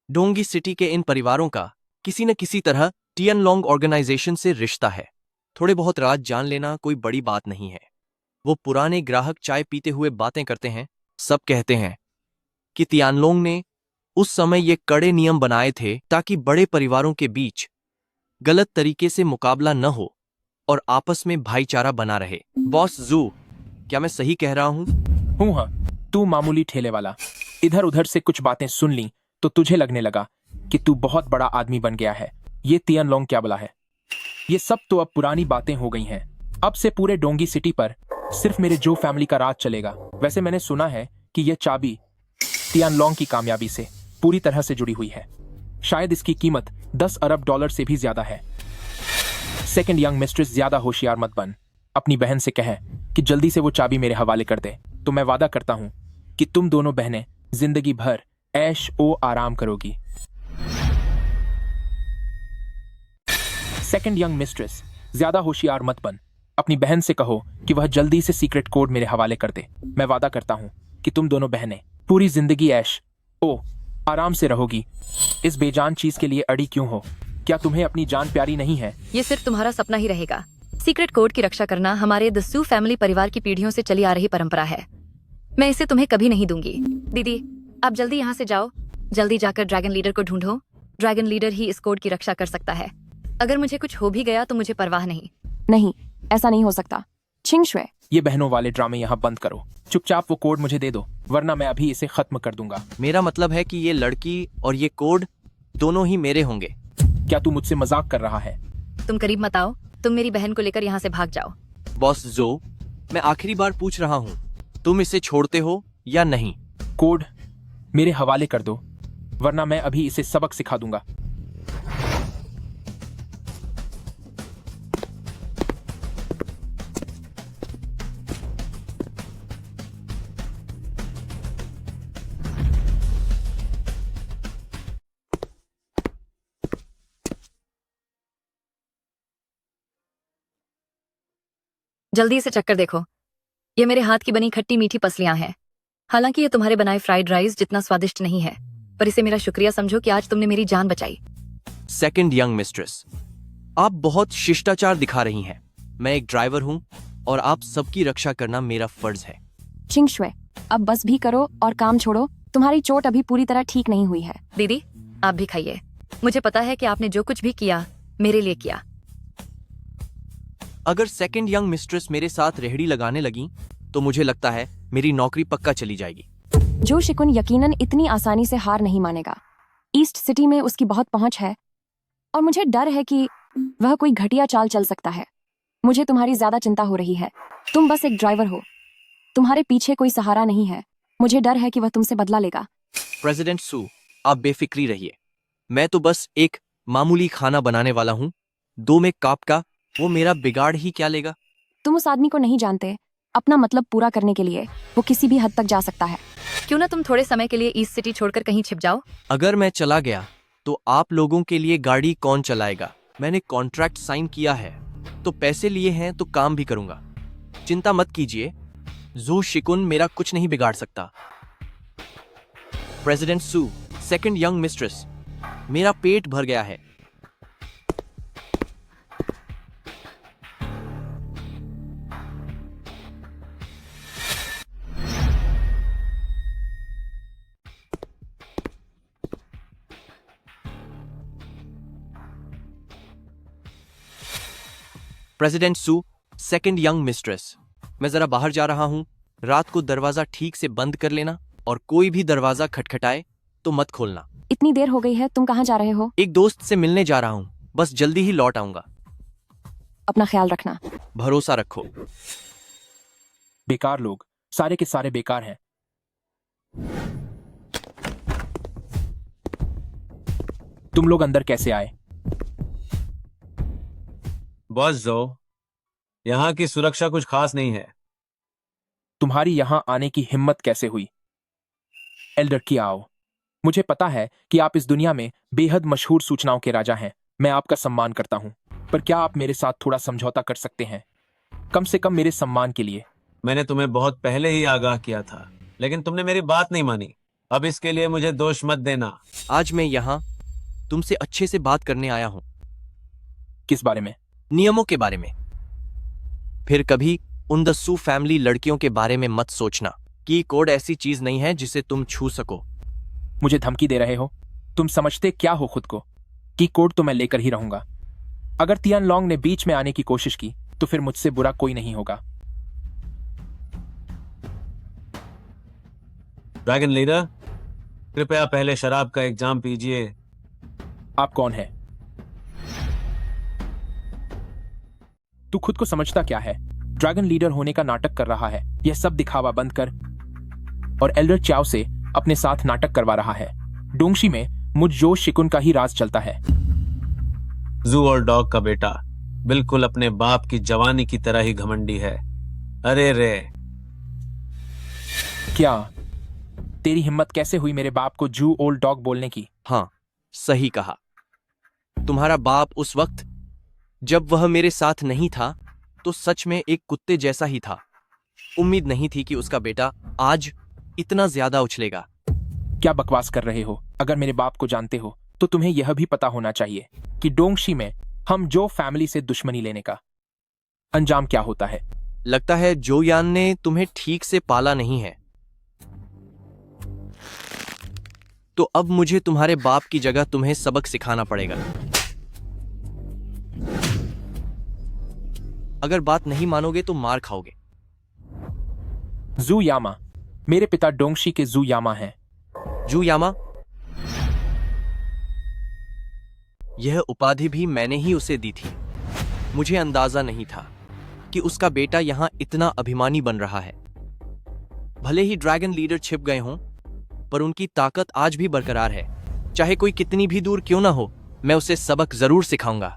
डोंगी सिटी के इन परिवारों का किसी न किसी तरह टियानलोंग ऑर्गेनाइजेशन से रिश्ता है। थोड़े बहुत राज जान लेना कोई बड़ी बात नहीं है। वो पुराने ग्राहक चाय पीते हुए बातें करते हैं। सब कहते हैं कि टियानलोंग ने उस समय ये कड़े नियम बनाए थे ताकि बड़े परिवारों के बीच गलत तरीके से मुकाबला न हो और आपस में भाईचारा बना रहे। बॉस जू, क्या मैं सही कह रहा हूं? हाँ, तू मामूली ठेले वाला। इधर उधर से कुछ बातें सुन ली तो तुझे लगने लगा कि तू बहुत बड़ा आदमी बन गया है। ये टियानलोंग क्या बोला है? ये सब तो अब पुरानी बातें हो गई हैं। अब से पूरे डोंगी सिटी पर सिर्फ मेरे जो फैमिली का राज चलेगा। वैसे मैंने सुना है कि यह चाबी टियानलोंग की कामयाबी से पूरी तरह से जुड़ी हुई है। शायद इसकी कीमत 10 अरब डॉलर से भी ज्यादा है। सेकंड यंग मिस्ट्रेस, ज्यादा होशियार मत बन। अपनी बहन से कहे कि जल्दी से वो चाबी मेरे हवाले कर दे, तो मैं वादा करता हूं कि तुम दोनों बहनें जिंदगी भर ऐश ओ आराम करोगी। सेकंड यंग मिस्ट्रेस, ज्यादा होशियार मत बन। अपनी बहन से कहो कि वह जल्दी से सीक्रेट कोड मेरे हवाले कर दे। मैं वादा करता हूँ कि तुम दोनों बहनें पूरी जिंदगी ऐश ओ आराम से रहोगी। इस बेजान चीज के लिए अड़ी क्यों हो? क्या तुम्हें अपनी जान प्यारी नहीं है? ये सिर्फ तुम्हारा सपना ही रहेगा। सीक्रेट कोड की रक्षा करना हमारे द सू फैमिली परिवार की पीढ़ियों से चली आ रही परंपरा है। मैं इसे तुम्हें कभी नहीं दूंगी। दीदी, आप जल्दी यहाँ से जाओ। जल्दी जाकर ड्रैगन लीडर को ढूंढो। ड्रैगन लीडर ही इस कोड की रक्षा कर सकता है। अगर मुझे कुछ हो भी गया तो मुझे परवाह नहीं। नहीं, ऐसा नहीं हो सकता। छिंग शुए, ये बहनों वाले ड्रामे यहाँ बंद करो। चुपचाप वो कोड मुझे दे दो, वरना मैं अभी इसे खत्म कर दूंगा। मेरा मतलब है कि ये लड़की और ये कोड दोनों ही मेरे होंगे। क्या तू मुझसे मजाक कर रहा है? तुम करीब मत आओ। तुम मेरी बहन को लेकर यहाँ से भाग जाओ। बॉस जो, मैं आखिरी बार पूछ रहा हूँ, तुम इसे छोड़ते हो या नहीं? कोड मेरे हवाले कर दो, वरना मैं अभी इसे सबक सिखा दूंगा। जल्दी से चक्कर देखो। ये मेरे हाथ की बनी खट्टी मीठी पसलियां हैं। हालांकि ये तुम्हारे बनाए फ्राइड राइस जितना स्वादिष्ट नहीं है, पर इसे मेरा शुक्रिया समझो कि आज तुमने मेरी जान बचाई। सेकंड यंग मिस्ट्रेस, आप बहुत शिष्टाचार दिखा रही हैं। मैं एक ड्राइवर हूँ और आप सबकी रक्षा करना मेरा फर्ज है। छिंग शुए, अब बस भी करो और काम छोड़ो। तुम्हारी चोट अभी पूरी तरह ठीक नहीं हुई है। दीदी, आप भी खाइए। मुझे पता है कि आपने जो कुछ भी किया मेरे लिए किया। अगर सेकंड यंग मिस्ट्रेस मेरे साथ रेहड़ी लगाने लगी तो मुझे लगता है मेरी नौकरी पक्का चली जाएगी। जो शिकुन यकीनन इतनी आसानी से हार नहीं मानेगा। ईस्ट सिटी में उसकी बहुत पहुंच है और मुझे डर है कि वह कोई घटिया चाल चल सकता है। मुझे तुम्हारी ज्यादा चिंता हो रही है। तुम बस एक ड्राइवर हो, तुम्हारे पीछे कोई सहारा नहीं है। मुझे डर है कि वह तुमसे बदला लेगा। प्रेसिडेंट सू, आप बेफिक्री रहिए। मैं तो बस एक मामूली खाना बनाने वाला हूँ। 2 में काप का वो मेरा बिगाड़ ही क्या लेगा? तुम उस आदमी को नहीं जानते। अपना मतलब पूरा करने के लिए वो किसी भी हद तक जा सकता है। क्यों ना तुम थोड़े समय के लिए ईस्ट सिटी छोड़कर कहीं छिप जाओ। अगर मैं चला गया तो आप लोगों के लिए गाड़ी कौन चलाएगा? मैंने कॉन्ट्रैक्ट साइन किया है तो पैसे लिए हैं तो काम भी करूंगा। चिंता मत कीजिए, जू शिकुन मेरा कुछ नहीं बिगाड़ सकता। प्रेसिडेंट सू, सेकंड यंग मिस्ट्रेस, मेरा पेट भर गया है। प्रेसिडेंट सू, सेकंड यंग मिस्ट्रेस, मैं जरा बाहर जा रहा हूं। रात को दरवाजा ठीक से बंद कर लेना और कोई भी दरवाजा खटखटाए तो मत खोलना। इतनी देर हो गई है, तुम कहाँ जा रहे हो? एक दोस्त से मिलने जा रहा हूं, बस जल्दी ही लौट आऊंगा। अपना ख्याल रखना। भरोसा रखो। बेकार लोग, सारे के सारे बेकार हैं। तुम लोग अंदर कैसे आए? बॉस जो, यहाँ की सुरक्षा कुछ खास नहीं है। तुम्हारी यहां आने की हिम्मत कैसे हुई? एल्डर कियाओ, मुझे पता है कि आप इस दुनिया में बेहद मशहूर सूचनाओं के राजा हैं। मैं आपका सम्मान करता हूं, पर क्या आप मेरे साथ थोड़ा समझौता कर सकते हैं? कम से कम मेरे सम्मान के लिए। मैंने तुम्हें बहुत पहले ही आगाह किया था, लेकिन तुमने मेरी बात नहीं मानी। अब इसके लिए मुझे दोष मत देना। आज मैं यहाँ तुमसे अच्छे से बात करने आया हूँ। किस बारे में? नियमों के बारे में। फिर कभी उन द सू फैमिली लड़कियों के बारे में मत सोचना कि कोड ऐसी चीज नहीं है जिसे तुम छू सको। मुझे धमकी दे रहे हो? तुम समझते क्या हो खुद को कि कोड तो मैं लेकर ही रहूंगा। अगर तियान लॉन्ग ने बीच में आने की कोशिश की तो फिर मुझसे बुरा कोई नहीं होगा। ड्रैगन लीडर, कृपया पहले शराब का एक जाम पीजिए। आप कौन है? तू खुद को समझता क्या है? ड्रैगन लीडर होने का नाटक कर रहा है। यह सब दिखावा बंद कर और एल्डर चाओ से अपने साथ नाटक करवा रहा है। डोंगशी में मुझ जो शिकुन का ही राज चलता है। जू और डॉग का बेटा बिल्कुल अपने बाप की जवानी की तरह ही घमंडी है। अरे रे, क्या तेरी हिम्मत कैसे हुई मेरे बाप को जू ओल्ड डॉग बोलने की? हाँ, सही कहा। तुम्हारा बाप उस वक्त जब वह मेरे साथ नहीं था तो सच में एक कुत्ते जैसा ही था। उम्मीद नहीं थी कि उसका बेटा आज इतना ज्यादा उछलेगा। क्या बकवास कर रहे हो? अगर मेरे बाप को जानते हो तो तुम्हें यह भी पता होना चाहिए कि डोंगशी में हम जो फैमिली से दुश्मनी लेने का अंजाम क्या होता है। लगता है जो यान ने तुम्हें ठीक से पाला नहीं है। तो अब मुझे तुम्हारे बाप की जगह तुम्हें सबक सिखाना पड़ेगा। अगर बात नहीं मानोगे तो मार खाओगे। जू यामा, मेरे पिता डोंगशी के जू यामा हैं। जू यामा? यह उपाधि भी मैंने ही उसे दी थी। मुझे अंदाजा नहीं था कि उसका बेटा यहां इतना अभिमानी बन रहा है। भले ही ड्रैगन लीडर छिप गए हों, पर उनकी ताकत आज भी बरकरार है। चाहे कोई कितनी भी दूर क्यों ना हो, मैं उसे सबक जरूर सिखाऊंगा।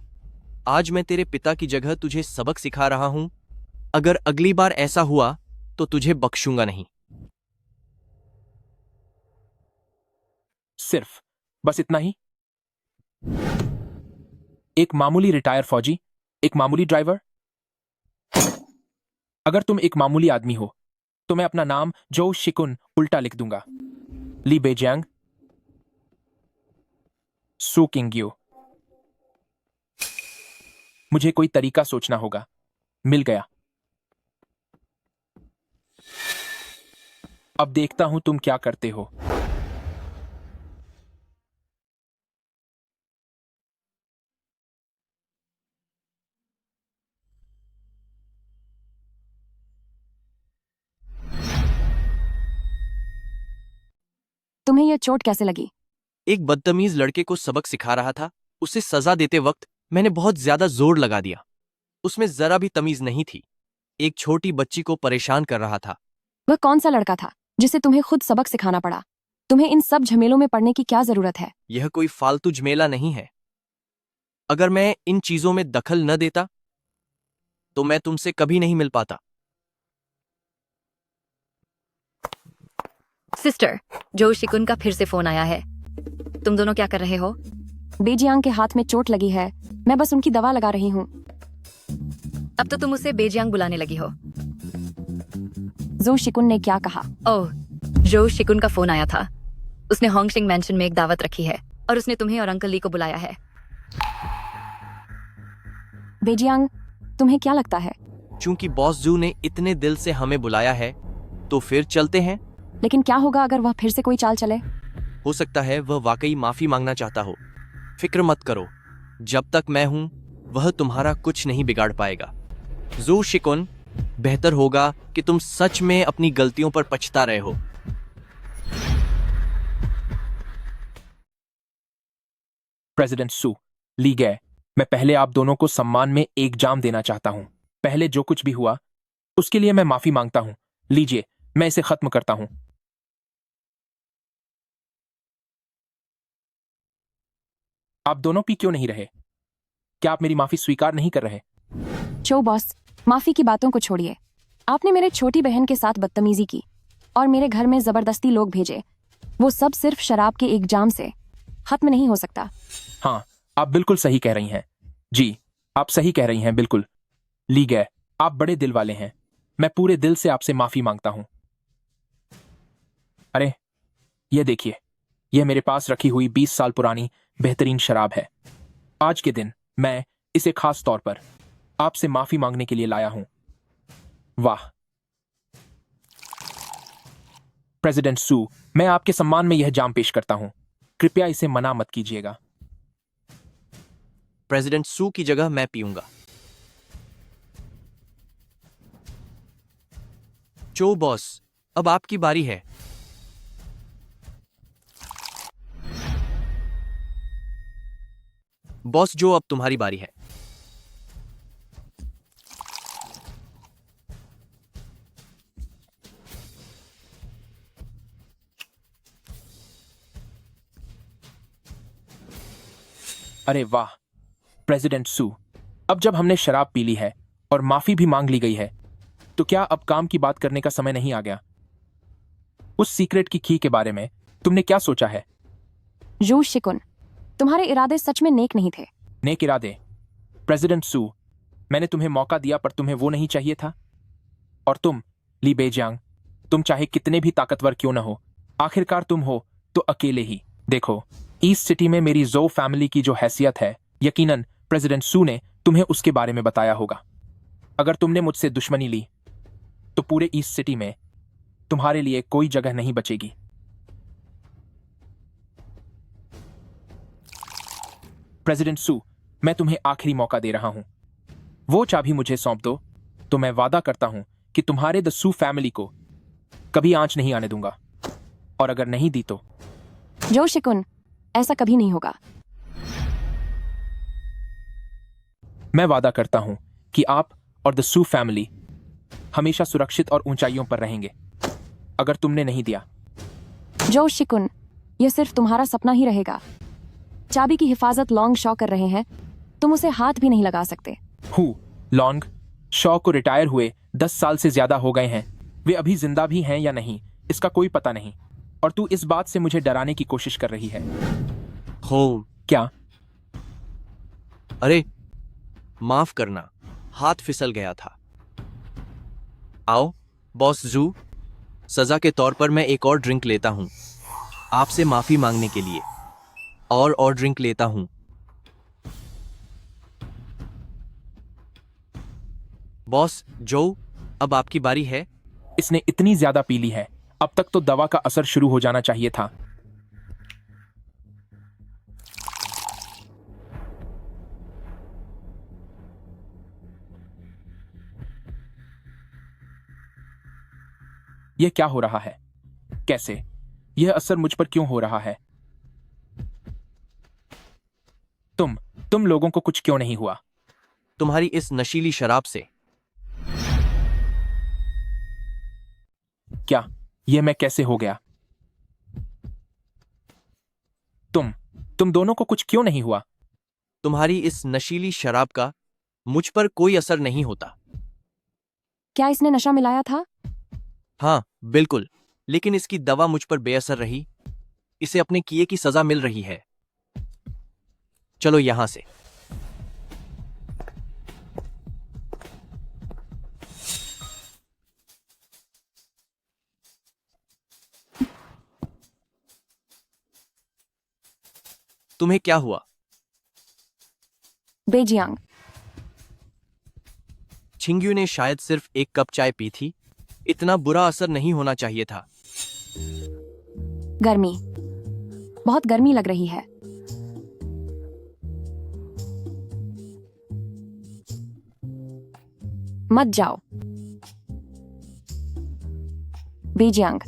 आज मैं तेरे पिता की जगह तुझे सबक सिखा रहा हूं। अगर अगली बार ऐसा हुआ तो तुझे बख्शूंगा नहीं। सिर्फ बस इतना ही? एक मामूली रिटायर फौजी, एक मामूली ड्राइवर? अगर तुम एक मामूली आदमी हो तो मैं अपना नाम जो शिकुन उल्टा लिख दूंगा। ली बेजियांग, सू किंग्यू। मुझे कोई तरीका सोचना होगा। मिल गया। अब देखता हूं तुम क्या करते हो। तुम्हें यह चोट कैसे लगी? एक बदतमीज लड़के को सबक सिखा रहा था। उसे सजा देते वक्त मैंने बहुत ज्यादा जोर लगा दिया। उसमें जरा भी तमीज नहीं थी। एक छोटी बच्ची को परेशान कर रहा था। वह कौन सा लड़का था जिसे तुम्हें खुद सबक सिखाना पड़ा? तुम्हें इन सब झमेलों में पड़ने की क्या जरूरत है? यह कोई फालतू झमेला नहीं है। अगर मैं इन चीजों में दखल न देता तो मैं तुमसे कभी नहीं मिल पाता। सिस्टर, जो शिकुन का फिर से फोन आया है। तुम दोनों क्या कर रहे हो? बेजियांग के हाथ में चोट लगी है। मैं बस उनकी दवा लगा रही हूँ। अब तो तुम उसे बेजियांग बुलाने लगी हो। जो शिकुन ने क्या कहा? ओह, जो शिकुन का फोन आया था। उसने होंगशिंग मैंशन में एक दावत रखी है और उसने तुम्हें और अंकल ली को बुलाया है। बेजियांग, तुम्हें क्या लगता है? चूंकि बॉस जू ने इतने दिल से हमें बुलाया है तो फिर चलते हैं। लेकिन क्या होगा अगर वह फिर से कोई चाल चले? हो सकता है वह वाकई माफी मांगना चाहता हो। फिक्र मत करो, जब तक मैं हूं वह तुम्हारा कुछ नहीं बिगाड़ पाएगा। जू शिकुन, बेहतर होगा कि तुम सच में अपनी गलतियों पर पछता रहे हो। प्रेसिडेंट सू, ली गए, मैं पहले आप दोनों को सम्मान में एक जाम देना चाहता हूं। पहले जो कुछ भी हुआ उसके लिए मैं माफी मांगता हूं। लीजिए, मैं इसे खत्म करता हूं। आप दोनों पी क्यों नहीं रहे? क्या आप मेरी माफी स्वीकार नहीं कर रहे? चो बॉस, माफी की बातों को छोड़िए। आपने मेरे छोटी बहन के साथ बदतमीजी की और मेरे घर में जबरदस्ती लोग भेजे। वो सब सिर्फ शराब के एक जाम से खत्म नहीं हो सकता। हाँ, आप बिल्कुल सही कह रही हैं। जी, आप सही कह रही हैं, बिल्कुल। ली गए, आप बड़े दिल वाले हैं। मैं पूरे दिल से आपसे माफी मांगता हूं। अरे, ये देखिए, यह मेरे पास रखी हुई 20 साल पुरानी बेहतरीन शराब है। आज के दिन मैं इसे खास तौर पर आपसे माफी मांगने के लिए लाया हूं। वाह! प्रेसिडेंट सू, मैं आपके सम्मान में यह जाम पेश करता हूं। कृपया इसे मना मत कीजिएगा। प्रेसिडेंट सू की जगह मैं पीऊंगा। चो बॉस, अब आपकी बारी है। बॉस जो, अब तुम्हारी बारी है। अरे वाह प्रेसिडेंट सू, अब जब हमने शराब पी ली है और माफी भी मांग ली गई है, तो क्या अब काम की बात करने का समय नहीं आ गया? उस सीक्रेट की के बारे में तुमने क्या सोचा है? जू शिकुन, तुम्हारे इरादे सच में नेक नहीं थे। नेक इरादे? प्रेसिडेंट सू, मैंने तुम्हें मौका दिया पर तुम्हें वो नहीं चाहिए था। और तुम, ली बेजियांग, तुम चाहे कितने भी ताकतवर क्यों न हो, आखिरकार तुम हो तो अकेले ही। देखो, ईस्ट सिटी में मेरी जो फैमिली की जो हैसियत है, यकीनन प्रेसिडेंट सू ने तुम्हें उसके बारे में बताया होगा। अगर तुमने मुझसे दुश्मनी ली तो पूरे ईस्ट सिटी में तुम्हारे लिए कोई जगह नहीं बचेगी। प्रेसिडेंट सू, मैं तुम्हें आखिरी मौका दे रहा हूं। वो चाबी मुझे सौंप दो तो मैं वादा करता हूं कि तुम्हारे द सू फैमिली को कभी आंच नहीं आने दूंगा। और अगर नहीं दी तो जो शिकुन, ऐसा कभी नहीं होगा। मैं वादा करता हूं कि आप और द सू फैमिली हमेशा सुरक्षित और ऊंचाइयों पर रहेंगे। अगर तुमने नहीं दिया जो शिकुन, यह सिर्फ तुम्हारा सपना ही रहेगा। चाबी की हिफाजत लॉन्ग शॉ कर रहे हैं, तुम उसे हाथ भी नहीं लगा सकते। हु लॉन्ग शॉ को रिटायर हुए 10 साल से ज्यादा हो गए हैं। वे अभी जिंदा भी हैं या नहीं इसका कोई पता नहीं। और तू इस बात से मुझे डराने की कोशिश कर रही है। हो, क्या? अरे माफ करना, हाथ फिसल गया था। आओ बॉस जू, सजा के तौर पर मैं एक और ड्रिंक लेता हूं आपसे माफी मांगने के लिए। और ड्रिंक लेता हूं। बॉस जो, अब आपकी बारी है। इसने इतनी ज्यादा पी ली है, अब तक तो दवा का असर शुरू हो जाना चाहिए था। यह क्या हो रहा है? कैसे? यह असर मुझ पर क्यों हो रहा है? तुम लोगों को कुछ क्यों नहीं हुआ? तुम्हारी इस नशीली शराब से। क्या यह मैं कैसे हो गया? तुम दोनों को कुछ क्यों नहीं हुआ? तुम्हारी इस नशीली शराब का मुझ पर कोई असर नहीं होता। क्या इसने नशा मिलाया था? हाँ बिल्कुल, लेकिन इसकी दवा मुझ पर बेअसर रही। इसे अपने किए की सजा मिल रही है। चलो यहां से। तुम्हें क्या हुआ? बेजियांग, छिंग्यू ने शायद सिर्फ एक कप चाय पी थी। इतना बुरा असर नहीं होना चाहिए था। गर्मी, बहुत गर्मी लग रही है। मत जाओ बेजियांग।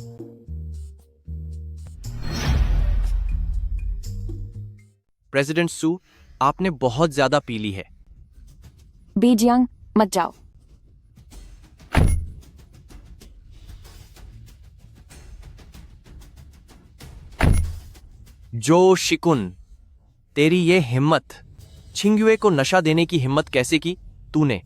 प्रेसिडेंट सू, आपने बहुत ज्यादा पी ली है। बेजियांग, मत जाओ। जो शिकुन, तेरी ये हिम्मत, छिंग्युए को नशा देने की हिम्मत कैसे की तूने?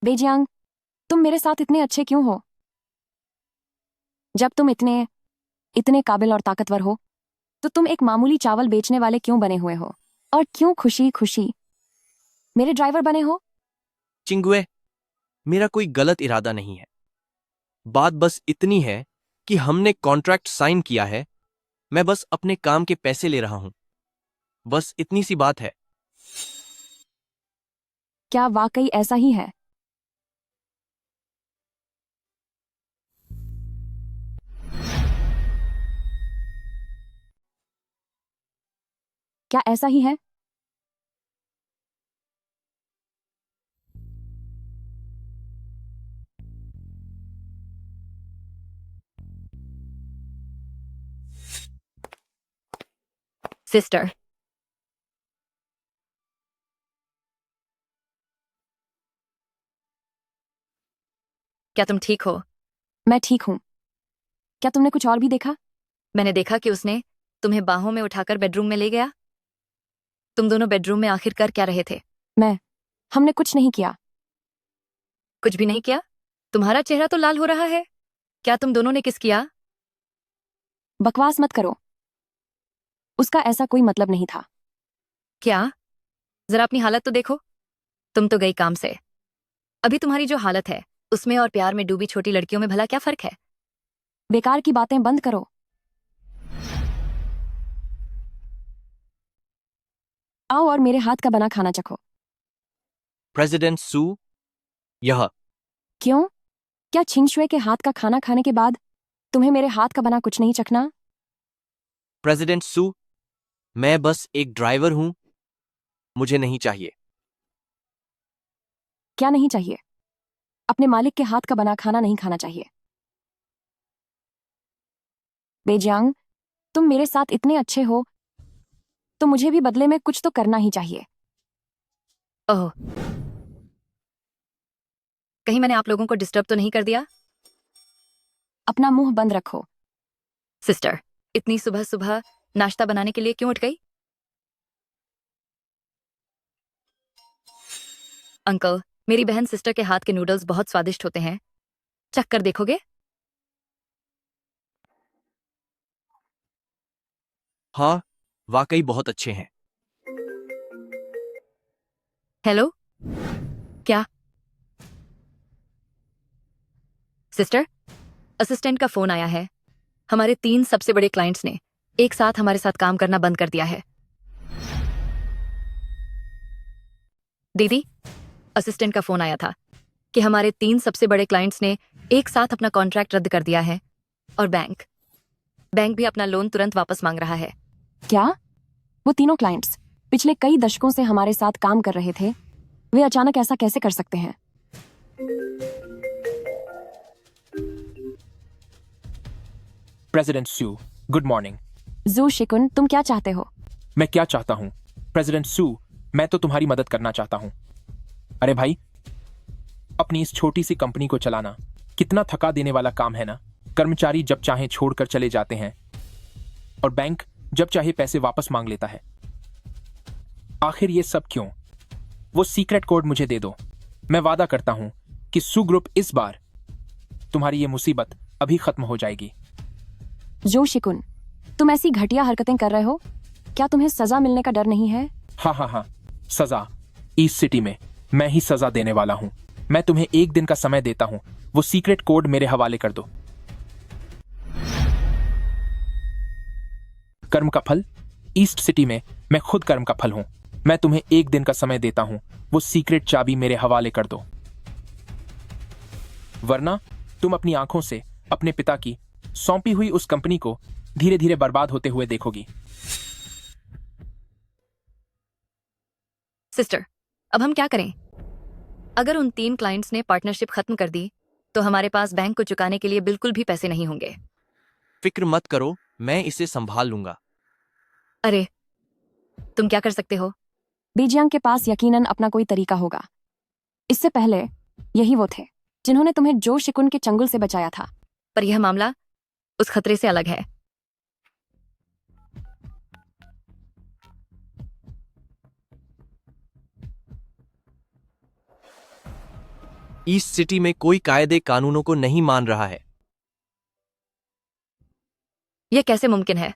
बेजियांग, तुम मेरे साथ इतने अच्छे क्यों हो? जब तुम इतने इतने काबिल और ताकतवर हो तो तुम एक मामूली चावल बेचने वाले क्यों बने हुए हो? और क्यों खुशी खुशी मेरे ड्राइवर बने हो? चिंगुए, मेरा कोई गलत इरादा नहीं है। बात बस इतनी है कि हमने कॉन्ट्रैक्ट साइन किया है। मैं बस अपने काम के पैसे ले रहा हूं। बस इतनी सी बात है। क्या वाकई ऐसा ही है? क्या ऐसा ही है? सिस्टर, क्या तुम ठीक हो? मैं ठीक हूं। क्या तुमने कुछ और भी देखा? मैंने देखा कि उसने तुम्हें बाहों में उठाकर बेडरूम में ले गया। तुम दोनों बेडरूम में आखिर कर क्या रहे थे? हमने कुछ नहीं किया। कुछ भी नहीं किया? तुम्हारा चेहरा तो लाल हो रहा है। क्या तुम दोनों ने किस किया? बकवास मत करो, उसका ऐसा कोई मतलब नहीं था। क्या? जरा अपनी हालत तो देखो। तुम तो गई काम से। अभी तुम्हारी जो हालत है उसमें और प्यार में डूबी छोटी लड़कियों में भला क्या फर्क है? बेकार की बातें बंद करो। आओ और मेरे हाथ का बना खाना चखो। प्रेसिडेंट सू, यह क्यों? क्या छिंगशुए के हाथ का खाना खाने के बाद तुम्हें मेरे हाथ का बना कुछ नहीं चखना? प्रेसिडेंट सू, मैं बस एक ड्राइवर हूं, मुझे नहीं चाहिए। क्या नहीं चाहिए? अपने मालिक के हाथ का बना खाना नहीं खाना चाहिए। बेजियांग, तुम मेरे साथ इतने अच्छे हो तो मुझे भी बदले में कुछ तो करना ही चाहिए। ओह, कहीं मैंने आप लोगों को डिस्टर्ब तो नहीं कर दिया? अपना मुंह बंद रखो। सिस्टर, इतनी सुबह सुबह नाश्ता बनाने के लिए क्यों उठ गई? अंकल, मेरी बहन सिस्टर के हाथ के नूडल्स बहुत स्वादिष्ट होते हैं, चख कर देखोगे? हाँ, वाकई बहुत अच्छे हैं। हेलो, क्या? सिस्टर, असिस्टेंट का फोन आया है। हमारे 3 सबसे बड़े क्लाइंट्स ने एक साथ हमारे साथ काम करना बंद कर दिया है। दीदी, असिस्टेंट का फोन आया था कि हमारे 3 सबसे बड़े क्लाइंट्स ने एक साथ अपना कॉन्ट्रैक्ट रद्द कर दिया है और बैंक भी अपना लोन तुरंत वापस मांग रहा है। क्या? वो तीनों क्लाइंट्स पिछले कई दशकों से हमारे साथ काम कर रहे थे, वे अचानक ऐसा कैसे कर सकते हैं? प्रेसिडेंट सू, गुड मॉर्निंग। जू शिकुन, तुम क्या चाहते हो? मैं क्या चाहता हूँ? प्रेसिडेंट सू, मैं तो तुम्हारी मदद करना चाहता हूँ। अरे भाई, अपनी इस छोटी सी कंपनी को चलाना कितना थका देने वाला काम है ना। कर्मचारी जब चाहे छोड़कर चले जाते हैं और बैंक जब चाहे पैसे वापस मांग लेता है। आखिर ये सब क्यों? वो सीक्रेट कोड मुझे दे दो। मैं वादा करता हूं कि सू ग्रुप इस बार तुम्हारी ये मुसीबत अभी खत्म हो जाएगी। जो शिकुन, तुम ऐसी घटिया हरकतें कर रहे हो, क्या तुम्हें सजा मिलने का डर नहीं है? हाँ, सजा। ईस्ट सिटी में मैं ही सजा देने वाला हूं। मैं तुम्हें 1 दिन का समय देता हूं, वो सीक्रेट कोड मेरे हवाले कर दो। कर्म का फल, ईस्ट सिटी में मैं खुद कर्म का फल हूं। मैं तुम्हें 1 दिन का समय देता हूं, वो सीक्रेट चाबी मेरे हवाले कर दो, वरना तुम अपनी आंखों से अपने पिता की सौंपी हुई उस कंपनी को धीरे धीरे बर्बाद होते हुए देखोगी। सिस्टर, अब हम क्या करें? अगर उन 3 क्लाइंट्स ने पार्टनरशिप खत्म कर दी तो हमारे पास बैंक को चुकाने के लिए बिल्कुल भी पैसे नहीं होंगे। फिक्र मत करो, मैं इसे संभाल लूंगा। अरे, तुम क्या कर सकते हो? बेजियांग के पास यकीनन अपना कोई तरीका होगा। इससे पहले यही वो थे जिन्होंने तुम्हें जो शिकुन के चंगुल से बचाया था। पर यह मामला उस खतरे से अलग है। ईस्ट सिटी में कोई कायदे कानूनों को नहीं मान रहा है। यह कैसे मुमकिन है?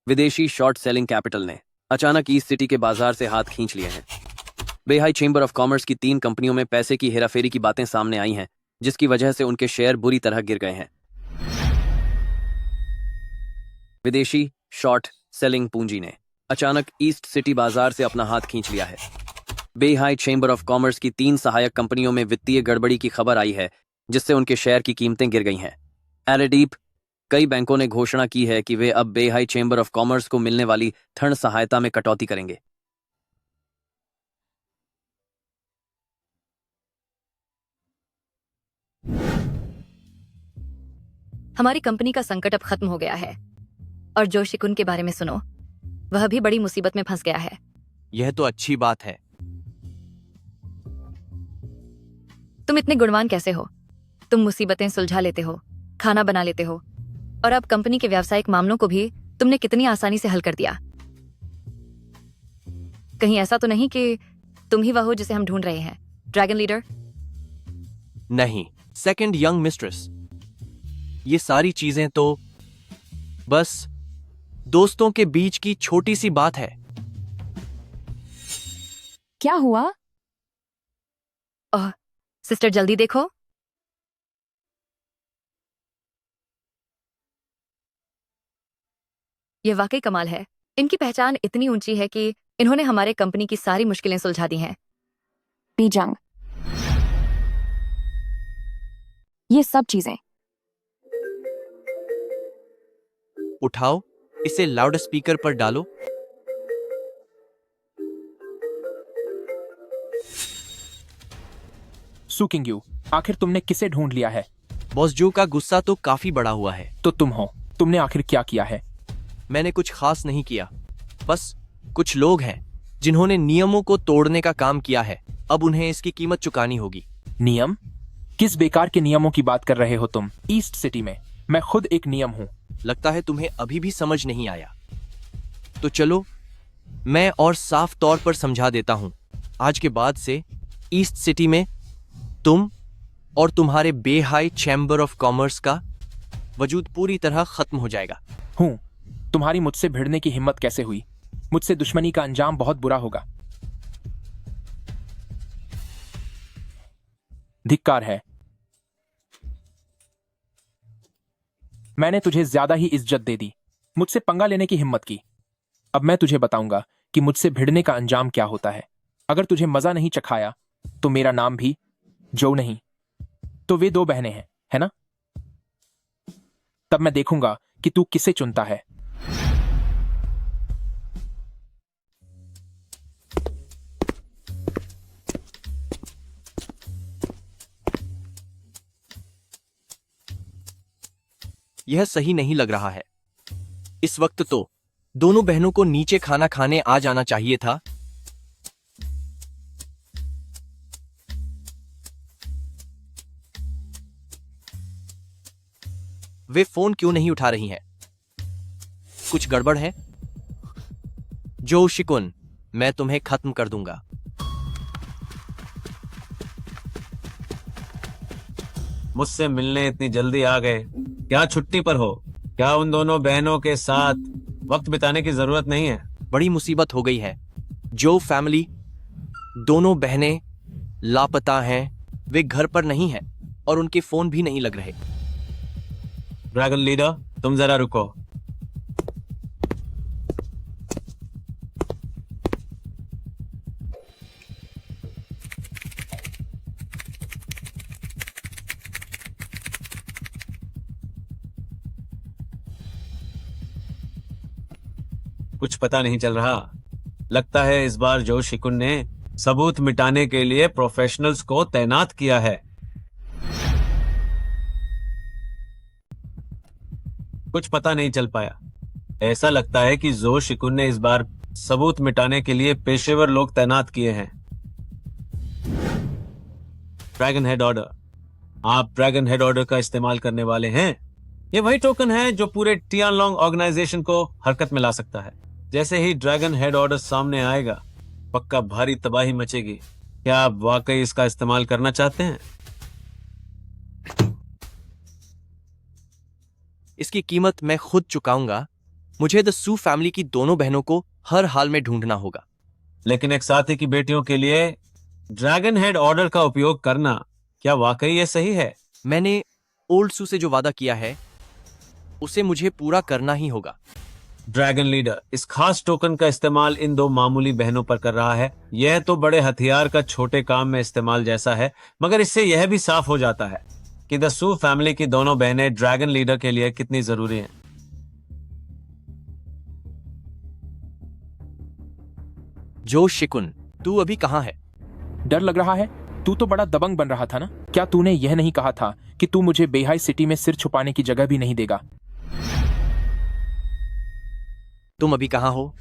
विदेशी शॉर्ट सेलिंग कैपिटल ने अचानक ईस्ट सिटी के बाजार से हाथ खींच लिए हैं। बेहाई चेंबर ऑफ कॉमर्स की 3 कंपनियों में पैसे की हेराफेरी की बातें सामने आई हैं, जिसकी वजह से उनके शेयर बुरी तरह गिर गए हैं। विदेशी शॉर्ट सेलिंग पूंजी ने अचानक ईस्ट सिटी बाजार से अपना हाथ खींच लिया है। बेहाई चेंबर ऑफ कॉमर्स की 3 सहायक कंपनियों में वित्तीय गड़बड़ी की खबर आई है, जिससे उनके शेयर की कीमतें गिर गई हैं। एरेडीप, कई बैंकों ने घोषणा की है कि वे अब बेहाई चेंबर ऑफ कॉमर्स को मिलने वाली ऋण सहायता में कटौती करेंगे। हमारी कंपनी का संकट अब खत्म हो गया है और जो शिकुन के बारे में सुनो, वह भी बड़ी मुसीबत में फंस गया है। यह तो अच्छी बात है। तुम इतने गुणवान कैसे हो? तुम मुसीबतें सुलझा लेते हो, खाना बना लेते हो, और अब कंपनी के व्यावसायिक मामलों को भी तुमने कितनी आसानी से हल कर दिया। कहीं ऐसा तो नहीं कि तुम ही वह हो जिसे हम ढूंढ रहे हैं, ड्रैगन लीडर? नहीं, सेकंड यंग मिस्ट्रेस। ये सारी चीजें तो बस दोस्तों के बीच की छोटी सी बात है। क्या हुआ? ओह, सिस्टर जल्दी देखो। ये वाकई कमाल है। इनकी पहचान इतनी ऊंची है कि इन्होंने हमारे कंपनी की सारी मुश्किलें सुलझा दी हैं। पीजंग, ये सब चीजें उठाओ, इसे लाउड स्पीकर पर डालो। सू किंग यू, आखिर तुमने किसे ढूंढ लिया है? बॉस जो का गुस्सा तो काफी बड़ा हुआ है। तो तुम हो। तुमने आखिर क्या किया है? मैंने कुछ खास नहीं किया, बस कुछ लोग हैं जिन्होंने नियमों को तोड़ने का काम किया है। अब उन्हें इसकी कीमत चुकानी होगी। नियम? किस बेकार के नियमों की बात कर रहे हो तुम? ईस्ट सिटी में मैं खुद एक नियम हूं। लगता है तुम्हें अभी भी समझ नहीं आया। तो चलो मैं और साफ तौर पर समझा देता हूं। आज के बाद से ईस्ट सिटी में तुम और तुम्हारे बेहाई चैम्बर ऑफ कॉमर्स का वजूद पूरी तरह खत्म हो जाएगा। हूं। तुम्हारी मुझसे भिड़ने की हिम्मत कैसे हुई? मुझसे दुश्मनी का अंजाम बहुत बुरा होगा। धिक्कार है। मैंने तुझे ज्यादा ही इज्जत दे दी, मुझसे पंगा लेने की हिम्मत की। अब मैं तुझे बताऊंगा कि मुझसे भिड़ने का अंजाम क्या होता है। अगर तुझे मजा नहीं चखाया तो मेरा नाम भी जो नहीं तो वे दो बहनें हैं, है ना? तब मैं देखूंगा कि तू किसे चुनता है। यह सही नहीं लग रहा है। इस वक्त तो दोनों बहनों को नीचे खाना खाने आ जाना चाहिए था। वे फोन क्यों नहीं उठा रही हैं? कुछ गड़बड़ है? जो शिकुन, मैं तुम्हें खत्म कर दूंगा। मुझसे मिलने इतनी जल्दी आ गए? क्या छुट्टी पर हो? क्या उन दोनों बहनों के साथ वक्त बिताने की जरूरत नहीं है? बड़ी मुसीबत हो गई है। जो फैमिली, दोनों बहनें लापता हैं। वे घर पर नहीं हैं और उनके फोन भी नहीं लग रहे। ड्रैगन लीडर, तुम जरा रुको। कुछ पता नहीं चल रहा। लगता है इस बार जो शिकुन ने सबूत मिटाने के लिए प्रोफेशनल्स को तैनात किया है। कुछ पता नहीं चल पाया। ऐसा लगता है कि जो शिकुन ने इस बार सबूत मिटाने के लिए पेशेवर लोग तैनात किए हैं। Dragon head order. आप ड्रैगन हेड ऑर्डर का इस्तेमाल करने वाले हैं। ये वही टोकन है जो पूरे टियानलोंग ऑर्गेनाइजेशन को हरकत में ला सकता है। जैसे ही ड्रैगन हेड ऑर्डर सामने आएगा, पक्का भारी तबाही मचेगी। क्या आप वाकई इसका इस्तेमाल करना चाहते हैं? इसकी कीमत मैं खुद चुकाऊंगा। मुझे द सू फैमिली की दोनों बहनों को हर हाल में ढूंढना होगा। लेकिन एक साथी की बेटियों के लिए ड्रैगन हेड ऑर्डर का उपयोग करना, क्या वाकई ये सही है? मैंने ओल्ड सू से जो वादा किया है उसे मुझे पूरा करना ही होगा। ड्रैगन लीडर इस खास टोकन का इस्तेमाल इन दो मामूली बहनों पर कर रहा है। यह तो बड़े हथियार का छोटे काम में इस्तेमाल जैसा है, मगर इससे यह भी साफ हो जाता है कि द सू फैमिली की दोनों बहनें ड्रैगन लीडर के लिए कितनी जरूरी हैं। जो शिकुन, तू अभी कहाँ है? डर लग रहा है? तू तो बड़ा दबंग बन रहा था ना? क्या तूने यह नहीं कहा था कि तू मुझे बेहाई सिटी में सिर छुपाने की जगह भी नहीं देगा? तुम अभी कहाँ हो?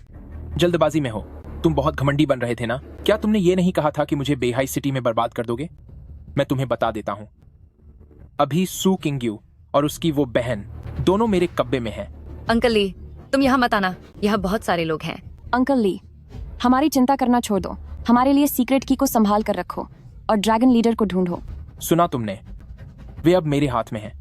जल्दबाजी में हो। तुम बहुत घमंडी बन रहे थे ना? क्या तुमने ये नहीं कहा था कि मुझे बेहाई सिटी में बर्बाद कर दोगे? मैं तुम्हें बता देता हूं, अभी सू किंग्यू और उसकी वो बहन दोनों मेरे कब्जे में हैं। अंकल ली, तुम यहाँ मत आना। यहाँ बहुत सारे लोग हैं। अंकल ली, हमारी चिंता करना छोड़ दो। हमारे लिए सीक्रेट की को संभाल कर रखो और ड्रैगन लीडर को ढूंढो। सुना तुमने, वे अब मेरे हाथ में है।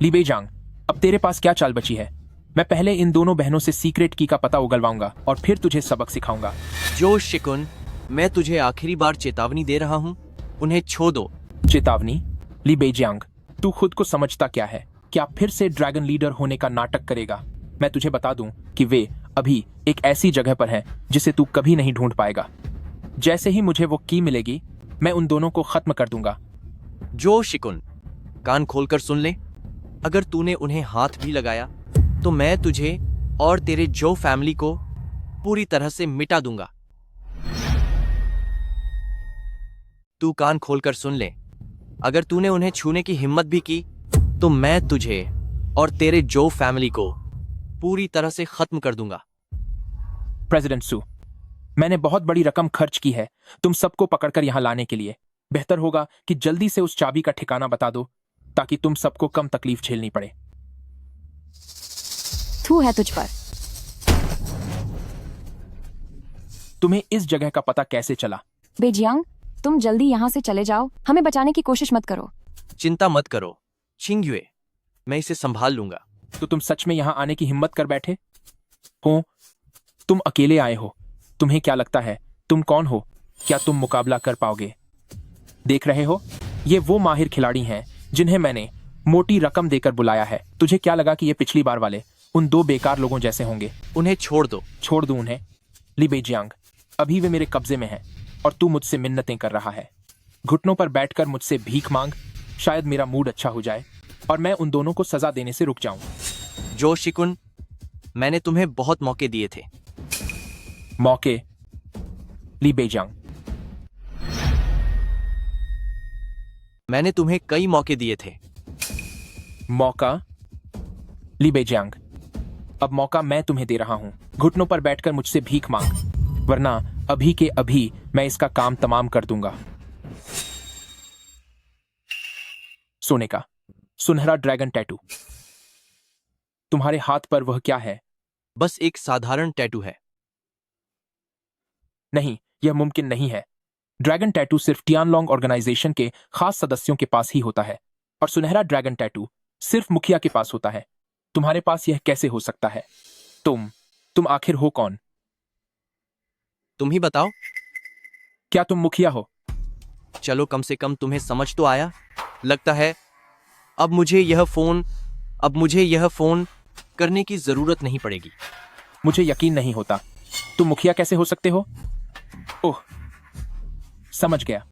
ली बेजांग, अब तेरे पास क्या चाल बची है? मैं पहले इन दोनों बहनों से सीक्रेट की का पता उगलवाऊंगा और फिर तुझे सबक सिखाऊंगा। जो शिकुन, मैं तुझे आखिरी बार चेतावनी दे रहा हूँ, उन्हें छोड़ दो। चेतावनी? ली बेजियांग, तू खुद को समझता क्या है? क्या फिर से ड्रैगन लीडर होने का नाटक करेगा? मैं तुझे बता दूं कि वे अभी एक ऐसी जगह पर हैं जिसे तू कभी नहीं ढूंढ पाएगा। जैसे ही मुझे वो की मिलेगी, मैं उन दोनों को खत्म कर दूंगा। जो शिकुन, कान खोलकर सुन ले। अगर तूने उन्हें हाथ भी लगाया तो मैं तुझे और तेरे जो फैमिली को पूरी तरह से मिटा दूंगा। तू कान खोलकर सुन ले। अगर तूने उन्हें छूने की हिम्मत भी की तो मैं तुझे और तेरे जो फैमिली को पूरी तरह से खत्म कर दूंगा। प्रेसिडेंट सू, मैंने बहुत बड़ी रकम खर्च की है तुम सबको पकड़कर यहां लाने के लिए। बेहतर होगा कि जल्दी से उस चाबी का ठिकाना बता दो ताकि तुम सबको कम तकलीफ झेलनी पड़े। थू है तुझ पर। तुम्हें इस जगह का पता कैसे चला? बेजियांग, तुम जल्दी यहाँ से चले जाओ। हमें बचाने की कोशिश मत करो। चिंता मत करो चिंगयुए, मैं इसे संभाल लूंगा। तो तुम सच में यहां आने की हिम्मत कर बैठे हो? तुम अकेले आए हो। तुम्हें क्या लगता है तुम कौन हो? क्या तुम मुकाबला कर पाओगे? देख रहे हो, ये वो माहिर खिलाड़ी हैं जिन्हें मैंने मोटी रकम देकर बुलाया है। तुझे क्या लगा कि ये पिछली बार वाले उन दो बेकार लोगों जैसे होंगे? उन्हें छोड़ दो। छोड़ दूं उन्हें? ली बेजियांग, अभी वे मेरे कब्जे में हैं और तू मुझसे मिन्नतें कर रहा है। घुटनों पर बैठकर मुझसे भीख मांग, शायद मेरा मूड अच्छा हो जाए और मैं उन दोनों को सजा देने से रुक जाऊं। जो शिकुन, मैंने तुम्हें बहुत मौके दिए थे। मौके? ली बेजियांग, मैंने तुम्हें कई मौके दिए थे। मौका? ली बेजियांग, अब मौका मैं तुम्हें दे रहा हूं। घुटनों पर बैठकर मुझसे भीख मांग, वरना अभी के अभी मैं इसका काम तमाम कर दूंगा। सोने का सुनहरा ड्रैगन टैटू। तुम्हारे हाथ पर वह क्या है? बस एक साधारण टैटू है। नहीं, यह मुमकिन नहीं है। ड्रैगन टैटू सिर्फ टियानलोंग ऑर्गेनाइजेशन के खास सदस्यों के पास ही होता है और सुनहरा ड्रैगन टैटू सिर्फ मुखिया के पास होता है। तुम्हारे पास यह कैसे हो सकता है? तुम आखिर हो कौन? तुम ही बताओ। क्या तुम मुखिया हो? चलो, कम से कम तुम्हें समझ तो आया। लगता है अब मुझे यह फोन करने की जरूरत नहीं पड़ेगी। मुझे यकीन नहीं होता। तुम मुखिया कैसे हो सकते हो? ओह, समझ गया।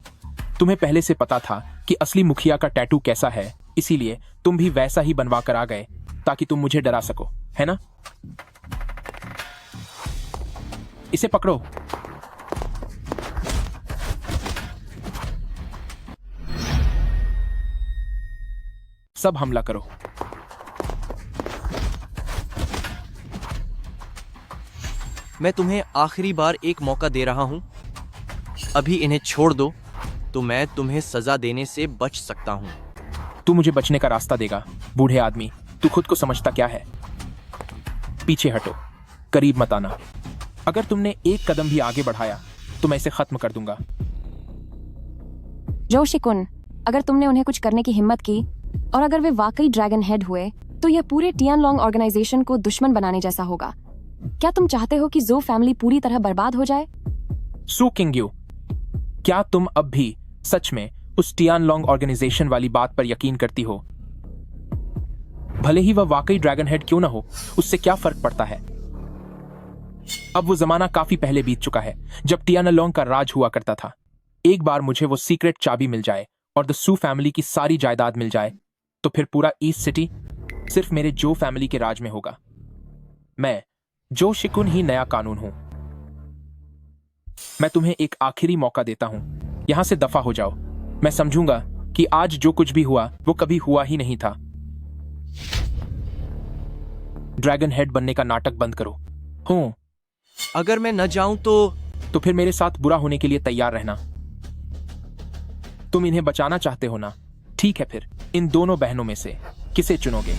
तुम्हें पहले से पता था कि असली मुखिया का टैटू कैसा है, इसीलिए तुम भी वैसा ही बनवा कर आ गए ताकि तुम मुझे डरा सको, है ना? इसे पकड़ो। सब हमला करो। मैं तुम्हें आखिरी बार एक मौका दे रहा हूं। अभी इन्हें छोड़ दो तो मैं तुम्हें सजा देने से बच सकता हूं। तू मुझे बचने का रास्ता देगा, बूढ़े आदमी। तू खुद को समझता क्या है? पीछे हटो, करीब मत आना। अगर तुमने एक कदम भी आगे बढ़ाया तो मैं इसे खत्म कर दूंगा। जो शिकुन, अगर तुमने उन्हें कुछ करने की हिम्मत की और अगर वे वाकई ड्रैगन हेड हुए तो यह पूरे टियानलोंग ऑर्गेनाइजेशन को दुश्मन बनाने जैसा होगा। क्या तुम चाहते हो कि जो फैमिली पूरी तरह बर्बाद हो जाए? सू किंगयू, क्या तुम अब भी सच में उस टियानलोंग ऑर्गेनाइजेशन वाली बात पर यकीन करती हो? भले ही वह वाकई ड्रैगन हेड क्यों ना हो, उससे क्या फर्क पड़ता है? अब वो जमाना काफी पहले बीत चुका है जब टियानलोंग का राज हुआ करता था। एक बार मुझे वो सीक्रेट चाबी मिल जाए और द सू फैमिली की सारी जायदाद मिल जाए तो फिर पूरा ईस्ट सिटी सिर्फ मेरे जो फैमिली के राज में होगा। मैं जो शिकुन ही नया कानून हूं। मैं तुम्हें एक आखिरी मौका देता हूं। यहां से दफा हो जाओ। मैं समझूंगा कि आज जो कुछ भी हुआ वो कभी हुआ ही नहीं था। ड्रैगन हेड बनने का नाटक बंद करो। हूं, अगर मैं न जाऊं तो फिर मेरे साथ बुरा होने के लिए तैयार रहना। तुम इन्हें बचाना चाहते हो ना? ठीक है, फिर इन दोनों बहनों में से किसे चुनोगे?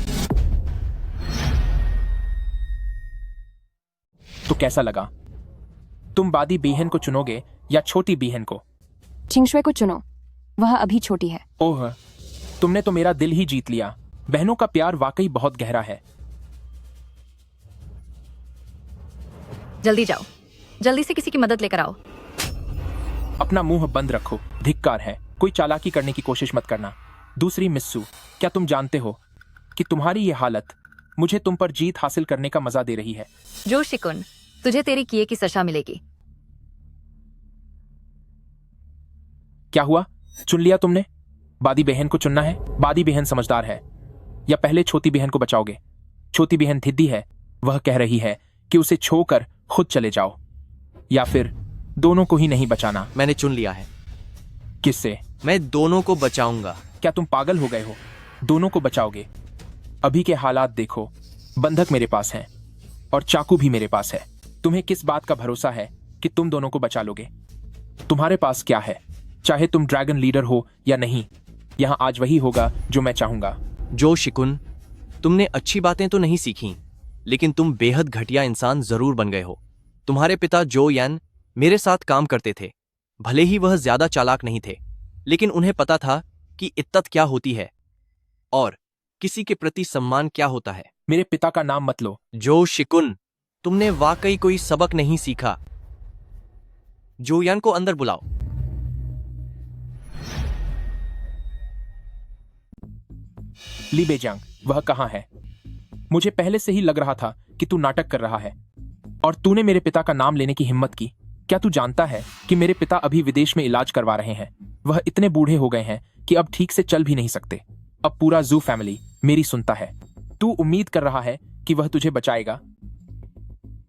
तो कैसा लगा? तुम बादी बेहन को चुनोगे या छोटी बेहन को? चिंगशुए को चुनो, वह अभी छोटी है। ओह, तुमने तो मेरा दिल ही जीत लिया। बहनों का प्यार वाकई बहुत गहरा है। जल्दी जाओ, जल्दी से किसी की मदद लेकर आओ। अपना मुंह बंद रखो, धिक्कार है। कोई चालाकी करने की कोशिश मत करना। दूसरी मिस्सू, क्या तुम जानते हो कि तुम्हारी ये हालत मुझे तुम पर जीत हासिल करने का मजा दे रही है? जो शिकुन, तुझे तेरी किए की सजा मिलेगी। क्या हुआ? चुन लिया तुमने? बादी बहन को चुनना है। बादी बहन समझदार है। या पहले छोटी बहन को बचाओगे? छोटी बहन धिद्दी है, वह कह रही है कि उसे छोड़कर खुद चले जाओ, या फिर दोनों को ही नहीं बचाना। मैंने चुन लिया है। किससे? मैं दोनों को बचाऊंगा। क्या तुम पागल हो गए हो? दोनों को बचाओगे? अभी के हालात देखो। बंधक मेरे पास हैं और चाकू भी मेरे पास है। तुम्हें किस बात का भरोसा है कि तुम दोनों को बचा लोगे? तुम्हारे पास क्या है? चाहे तुम ड्रैगन लीडर हो या नहीं, यहां आज वही होगा जो मैं चाहूंगा। जो शिकुन, तुमने अच्छी बातें तो नहीं सीखी, लेकिन तुम बेहद घटिया इंसान जरूर बन गए हो। तुम्हारे पिता जो यान मेरे साथ काम करते थे। भले ही वह ज्यादा चालाक नहीं थे, लेकिन उन्हें पता था कि इत्तत क्या होती है और किसी के प्रति सम्मान क्या होता है। मेरे पिता का नाम मत लो। जो शिकुन, तुमने वाकई कोई सबक नहीं सीखा। जोयान को अंदर बुलाओ। ली बेजांग, वह कहां है? मुझे पहले से ही लग रहा था कि तू नाटक कर रहा है और तूने मेरे पिता का नाम लेने की हिम्मत की। क्या तू जानता है कि मेरे पिता अभी विदेश में इलाज करवा रहे हैं? वह इतने बूढ़े हो गए हैं कि अब ठीक से चल भी नहीं सकते। अब पूरा जू फैमिली मेरी सुनता है। तू उम्मीद कर रहा है कि वह तुझे बचाएगा?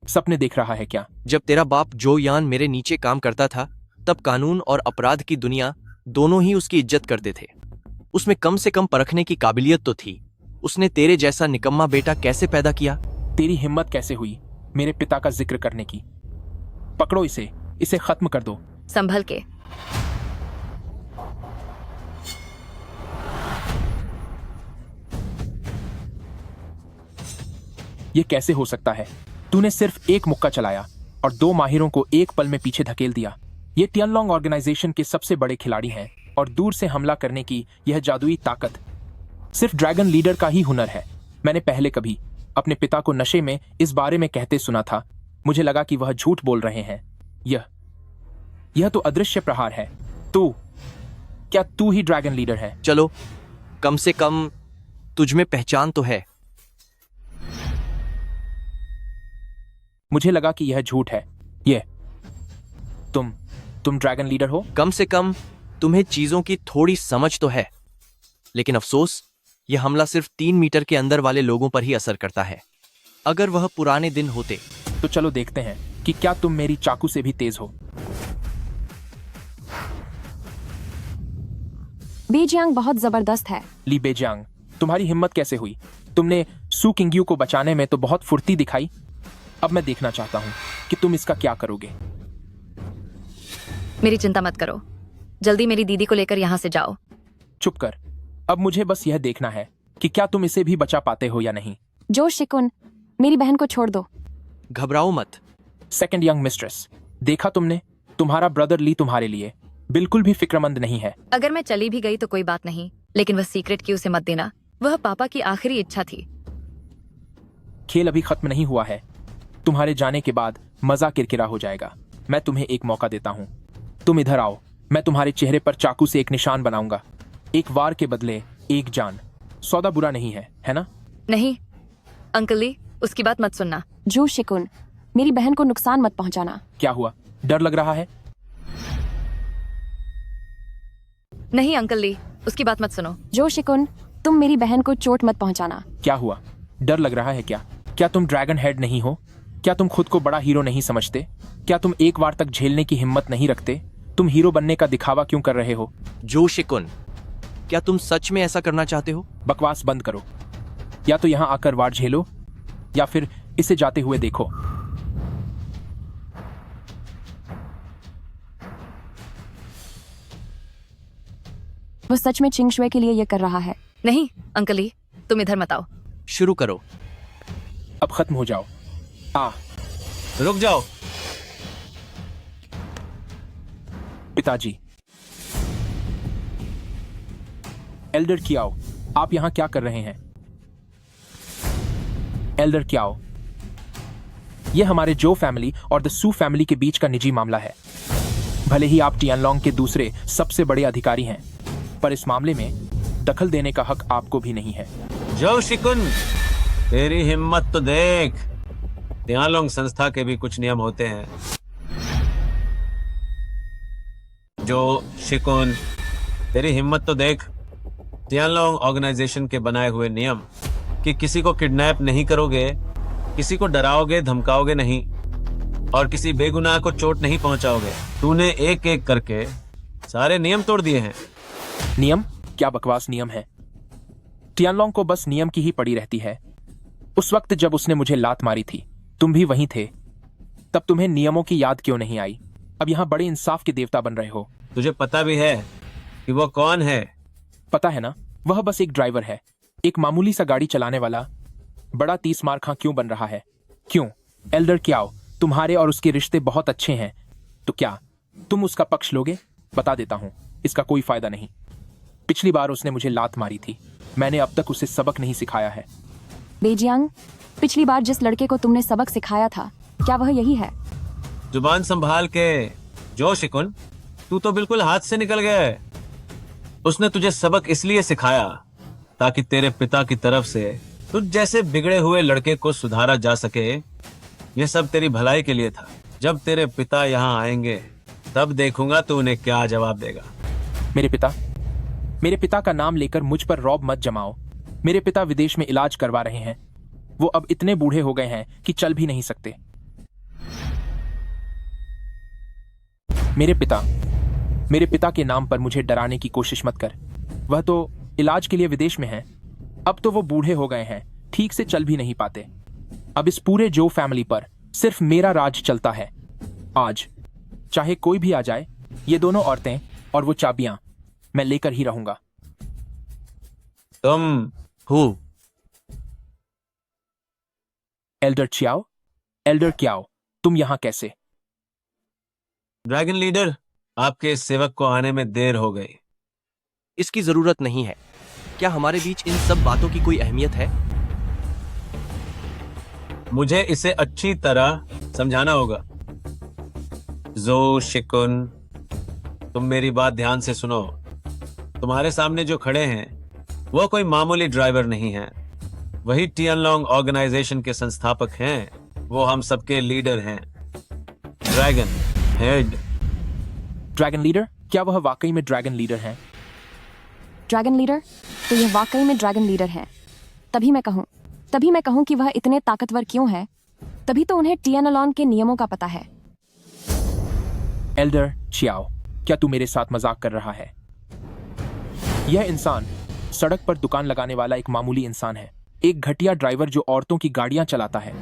सपने देख रहा है क्या? जब तेरा बाप जो यान मेरे नीचे काम करता था, तब कानून और अपराध की दुनिया दोनों ही उसकी इज्जत करते थे। उसमें कम से कम परखने की काबिलियत तो थी। उसने तेरे जैसा निकम्मा बेटा कैसे पैदा किया? तेरी हिम्मत कैसे हुई मेरे पिता का जिक्र करने की? पकड़ो इसे, इसे खत्म कर दो। संभल के। ये कैसे हो सकता है? तूने सिर्फ एक मुक्का चलाया और 2 माहिरों को एक पल में पीछे धकेल दिया। ये टियनलोंग ऑर्गेनाइजेशन के सबसे बड़े खिलाड़ी हैं और दूर से हमला करने की यह जादुई ताकत सिर्फ ड्रैगन लीडर का ही हुनर है। मैंने पहले कभी अपने पिता को नशे में इस बारे में कहते सुना था। मुझे लगा कि वह झूठ बोल रहे हैं। यह तो अदृश्य प्रहार है। क्या तू ही ड्रैगन लीडर है? चलो, कम से कम तुझ में पहचान तो है। मुझे लगा कि यह झूठ है। तुम ड्रैगन लीडर हो? कम से कम तुम्हें चीजों की थोड़ी समझ तो है। लेकिन अफसोस, यह हमला सिर्फ 3 मीटर के अंदर वाले लोगों पर ही असर करता है। अगर वह पुराने दिन होते तो चलो देखते हैं कि क्या तुम मेरी चाकू से भी तेज हो। बेजियांग बहुत जबरदस्त है। ली बेजांग, तुम्हारी हिम्मत कैसे हुई? तुमने सू किंग्यू को बचाने में तो बहुत फुर्ती दिखाई। अब मैं देखना चाहता हूं कि तुम इसका क्या करोगे। मेरी चिंता मत करो, जल्दी मेरी दीदी को लेकर यहाँ से जाओ। चुप कर। अब मुझे बस यह देखना है कि क्या तुम इसे भी बचा पाते हो या नहीं। जो शिकुन, मेरी बहन को छोड़ दो। घबराओ मत। सेकंड यंग मिस्ट्रेस, देखा तुमने? तुम्हारा ब्रदर ली तुम्हारे लिए बिल्कुल भी फिक्रमंद नहीं है। अगर मैं चली भी गई तो कोई बात नहीं, लेकिन वह सीक्रेट की उसे मत देना। वह पापा की आखिरी इच्छा थी। खेल अभी खत्म नहीं हुआ है। तुम्हारे जाने के बाद मजा किरकिरा हो जाएगा। मैं तुम्हें एक मौका देता हूँ। तुम इधर आओ। मैं तुम्हारे चेहरे पर चाकू से एक निशान बनाऊंगा। एक वार के बदले एक जान। सौदा बुरा नहीं है, है ना? नहीं अंकल ली, उसकी बात मत सुनना। जो शिकुन, मेरी बहन को नुकसान मत पहुंचाना। क्या हुआ? डर लग रहा है? नहीं अंकल ली, उसकी बात मत सुनो। जो शिकुन, तुम मेरी बहन को चोट मत पहुंचाना। क्या हुआ? डर लग रहा है क्या? क्या तुम ड्रैगन हेड नहीं हो? क्या तुम खुद को बड़ा हीरो नहीं समझते? क्या तुम एक बार तक झेलने की हिम्मत नहीं रखते? तुम हीरो बनने का दिखावा क्यों कर रहे हो? जो शिकुन, क्या तुम सच में ऐसा करना चाहते हो? बकवास बंद करो। या तो यहाँ आकर वार झेलो या फिर इसे जाते हुए देखो। वो सच में चिंगशुए के लिए ये कर रहा है। नहीं अंकल ली, तुम इधर मत आओ। शुरू करो। अब खत्म हो जाओ। रुक जाओ। पिताजी। एल्डर कियाओ, आप यहां क्या कर रहे हैं? एल्डर कियाओ, यह हमारे जो फैमिली और द सू फैमिली के बीच का निजी मामला है। भले ही आप टियानलोंग के दूसरे सबसे बड़े अधिकारी हैं, पर इस मामले में दखल देने का हक आपको भी नहीं है। जो शिकुन, तेरी हिम्मत तो देख। टियानलोंग संस्था के भी कुछ नियम होते हैं। जो शिकुन, तेरी हिम्मत तो देख। टियानलोंग ऑर्गेनाइजेशन के बनाए हुए नियम कि किसी को किडनैप नहीं करोगे, किसी को डराओगे धमकाओगे नहीं, और किसी बेगुनाह को चोट नहीं पहुंचाओगे। तूने एक एक करके सारे नियम तोड़ दिए हैं। नियम? क्या बकवास नियम है। टियानलोंग को बस नियम की ही पड़ी रहती है। उस वक्त जब उसने मुझे लात मारी थी, तुम भी वहीं थे। तब तुम्हें नियमों की याद क्यों नहीं आई? अब यहाँ बड़े इंसाफ के देवता बन रहे हो। तुझे पता भी है कि वो कौन है? पता है ना, वह बस एक ड्राइवर है, एक मामूली सा गाड़ी चलाने वाला। बड़ा 30 मार खां क्यों बन रहा है? क्यों? एल्डर कियाओ, तुम्हारे और उसके रिश्ते बहुत अच्छे हैं, तो क्या तुम उसका पक्ष लोगे? बता देता हूं, इसका कोई फायदा नहीं। पिछली बार उसने मुझे लात मारी थी, मैंने अब तक उसे सबक नहीं सिखाया है। बेजियांग, पिछली बार जिस लड़के को तुमने सबक सिखाया था, क्या वह यही है? जुबान संभाल के। जो शिकुन, तू तो बिल्कुल हाथ से निकल गया है। उसने तुझे सबक इसलिए सिखाया ताकि तेरे पिता की तरफ से तुझ जैसे बिगड़े हुए लड़के को सुधारा जा सके। यह सब तेरी भलाई के लिए था। जब तेरे पिता यहाँ आएंगे तब देखूंगा तू उन्हें क्या जवाब देगा। मेरे पिता का नाम लेकर मुझ पर रौब मत जमाओ। मेरे पिता विदेश में इलाज करवा रहे हैं। वो अब इतने बूढ़े हो गए हैं कि चल भी नहीं सकते। मेरे पिता के नाम पर मुझे डराने की कोशिश मत कर। वह तो इलाज के लिए विदेश में हैं। अब तो वो बूढ़े हो गए हैं, ठीक से चल भी नहीं पाते। अब इस पूरे जो फैमिली पर सिर्फ मेरा राज चलता है। आज चाहे कोई भी आ जाए, ये दोनों औरतें और वो चाबियां मैं लेकर ही रहूंगा। तुम हो एल्डर कियाओ, तुम यहां कैसे? ड्रैगन लीडर, आपके इस सेवक को आने में देर हो गई। इसकी जरूरत नहीं है। क्या हमारे बीच इन सब बातों की कोई अहमियत है? मुझे इसे अच्छी तरह समझाना होगा। जो शिकुन, तुम मेरी बात ध्यान से सुनो। तुम्हारे सामने जो खड़े हैं वो कोई मामूली ड्राइवर नहीं है। वही टियानलोंग ऑर्गेनाइजेशन के संस्थापक हैं। वो हम सबके लीडर हैं। Dragon head. Dragon leader? क्या वह वाकई में ड्रैगन लीडर हैं? Dragon leader? तो यह वाकई में ड्रैगन लीडर है। तभी मैं कहूँ कि वह इतने ताकतवर क्यों है। तभी तो उन्हें टियानलोंग के नियमों का पता है। एल्डर चियाओ, क्या तू मेरे साथ मजाक कर रहा है? यह इंसान सड़क पर दुकान लगाने वाला एक मामूली इंसान है, एक घटिया ड्राइवर जो औरतों की गाड़ियां चलाता है।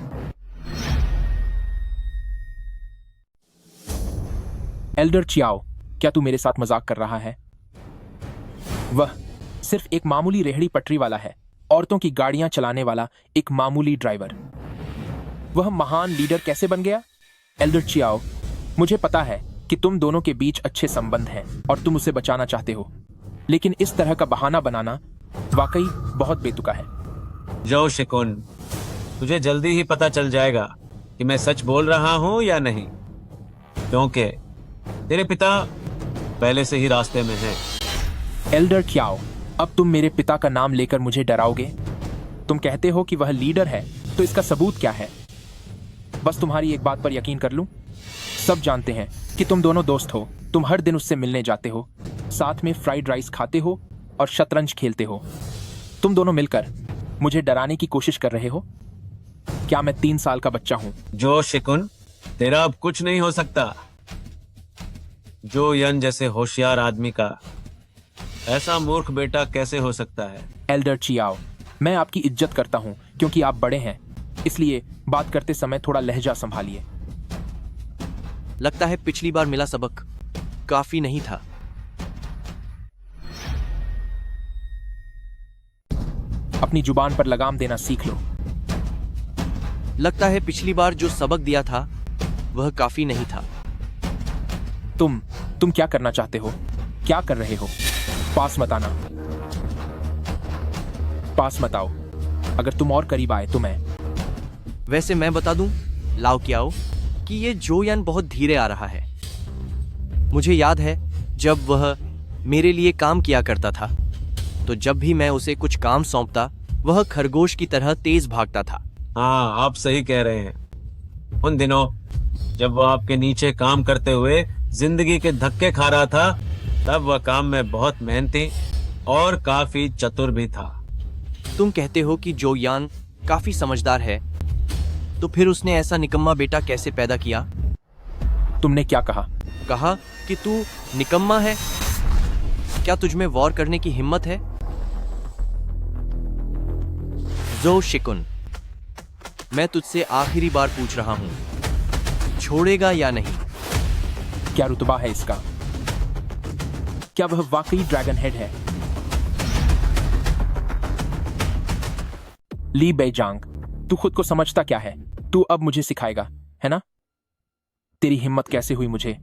एल्डर चियाओ, क्या तू मेरे साथ मजाक कर रहा है? वह सिर्फ एक मामूली रेहड़ी पटरी वाला है, औरतों की गाड़ियां चलाने वाला एक मामूली ड्राइवर। वह महान लीडर कैसे बन गया? एल्डर चियाओ, मुझे पता है कि तुम दोनों के बीच अच्छे संबंध हैं और तुम उसे बचाना चाहते हो, लेकिन इस तरह का बहाना बनाना वाकई बहुत बेतुका है। जो शिकुन, तुझे जल्दी ही पता चल जाएगा कि मैं सच बोल रहा हूं या नहीं, क्योंकि तेरे पिता पहले से ही रास्ते में हैं। एल्डर कियाओ, अब तुम मेरे पिता का नाम लेकर मुझे डराओगे? तुम कहते हो कि वह लीडर है, तो इसका सबूत क्या है? बस तुम्हारी एक बात पर यकीन कर लूं? सब जानते हैं कि तुम दोनों दोस्त हो। तुम हर दिन उससे मिलने जाते हो, साथ में फ्राइड राइस खाते हो और शतरंज खेलते हो। तुम दोनों मिलकर मुझे डराने की कोशिश कर रहे हो। क्या मैं 3 साल का बच्चा हूं? जो शिकुन, तेरा अब कुछ नहीं हो सकता। जो यन जैसे होशियार आदमी का ऐसा मूर्ख बेटा कैसे हो सकता है? एल्डर चियाओ, मैं आपकी इज्जत करता हूं क्योंकि आप बड़े हैं, इसलिए बात करते समय थोड़ा लहजा संभालिए। लगता है पिछली बार मिला सबक काफी नहीं था। अपनी जुबान पर लगाम देना सीख लो। लगता है पिछली बार जो सबक दिया था वह काफी नहीं था। तुम तुम क्या करना चाहते हो? क्या कर रहे हो? पास मत आना, पास मत आओ। अगर तुम और करीब आए तो मैं वैसे मैं बता दूं, लाओ क्याओ, कि ये जोयान बहुत धीरे आ रहा है। मुझे याद है जब वह मेरे लिए काम किया करता था, तो जब भी मैं उसे कुछ काम सौंपता, वह खरगोश की तरह तेज भागता था। हाँ, आप सही कह रहे हैं। उन दिनों जब वो आपके नीचे काम करते हुए जिंदगी के धक्के खा रहा था, तब वह काम में बहुत मेहनती और काफी चतुर भी था। तुम कहते हो कि जोयान काफी समझदार है, तो फिर उसने ऐसा निकम्मा बेटा कैसे पैदा किया? तुमने क्या कहा? कहा कि तू निकम्मा है। क्या तुझमें वॉर करने की हिम्मत है? जो शिकुन, मैं तुझसे आखिरी बार पूछ रहा हूं, छोड़ेगा या नहीं? क्या रुतबा है इसका? क्या वह वाकई ड्रैगन हेड है? ली बेजांग, तू खुद को समझता क्या है? तू अब मुझे सिखाएगा, है ना? तेरी हिम्मत कैसे हुई मुझे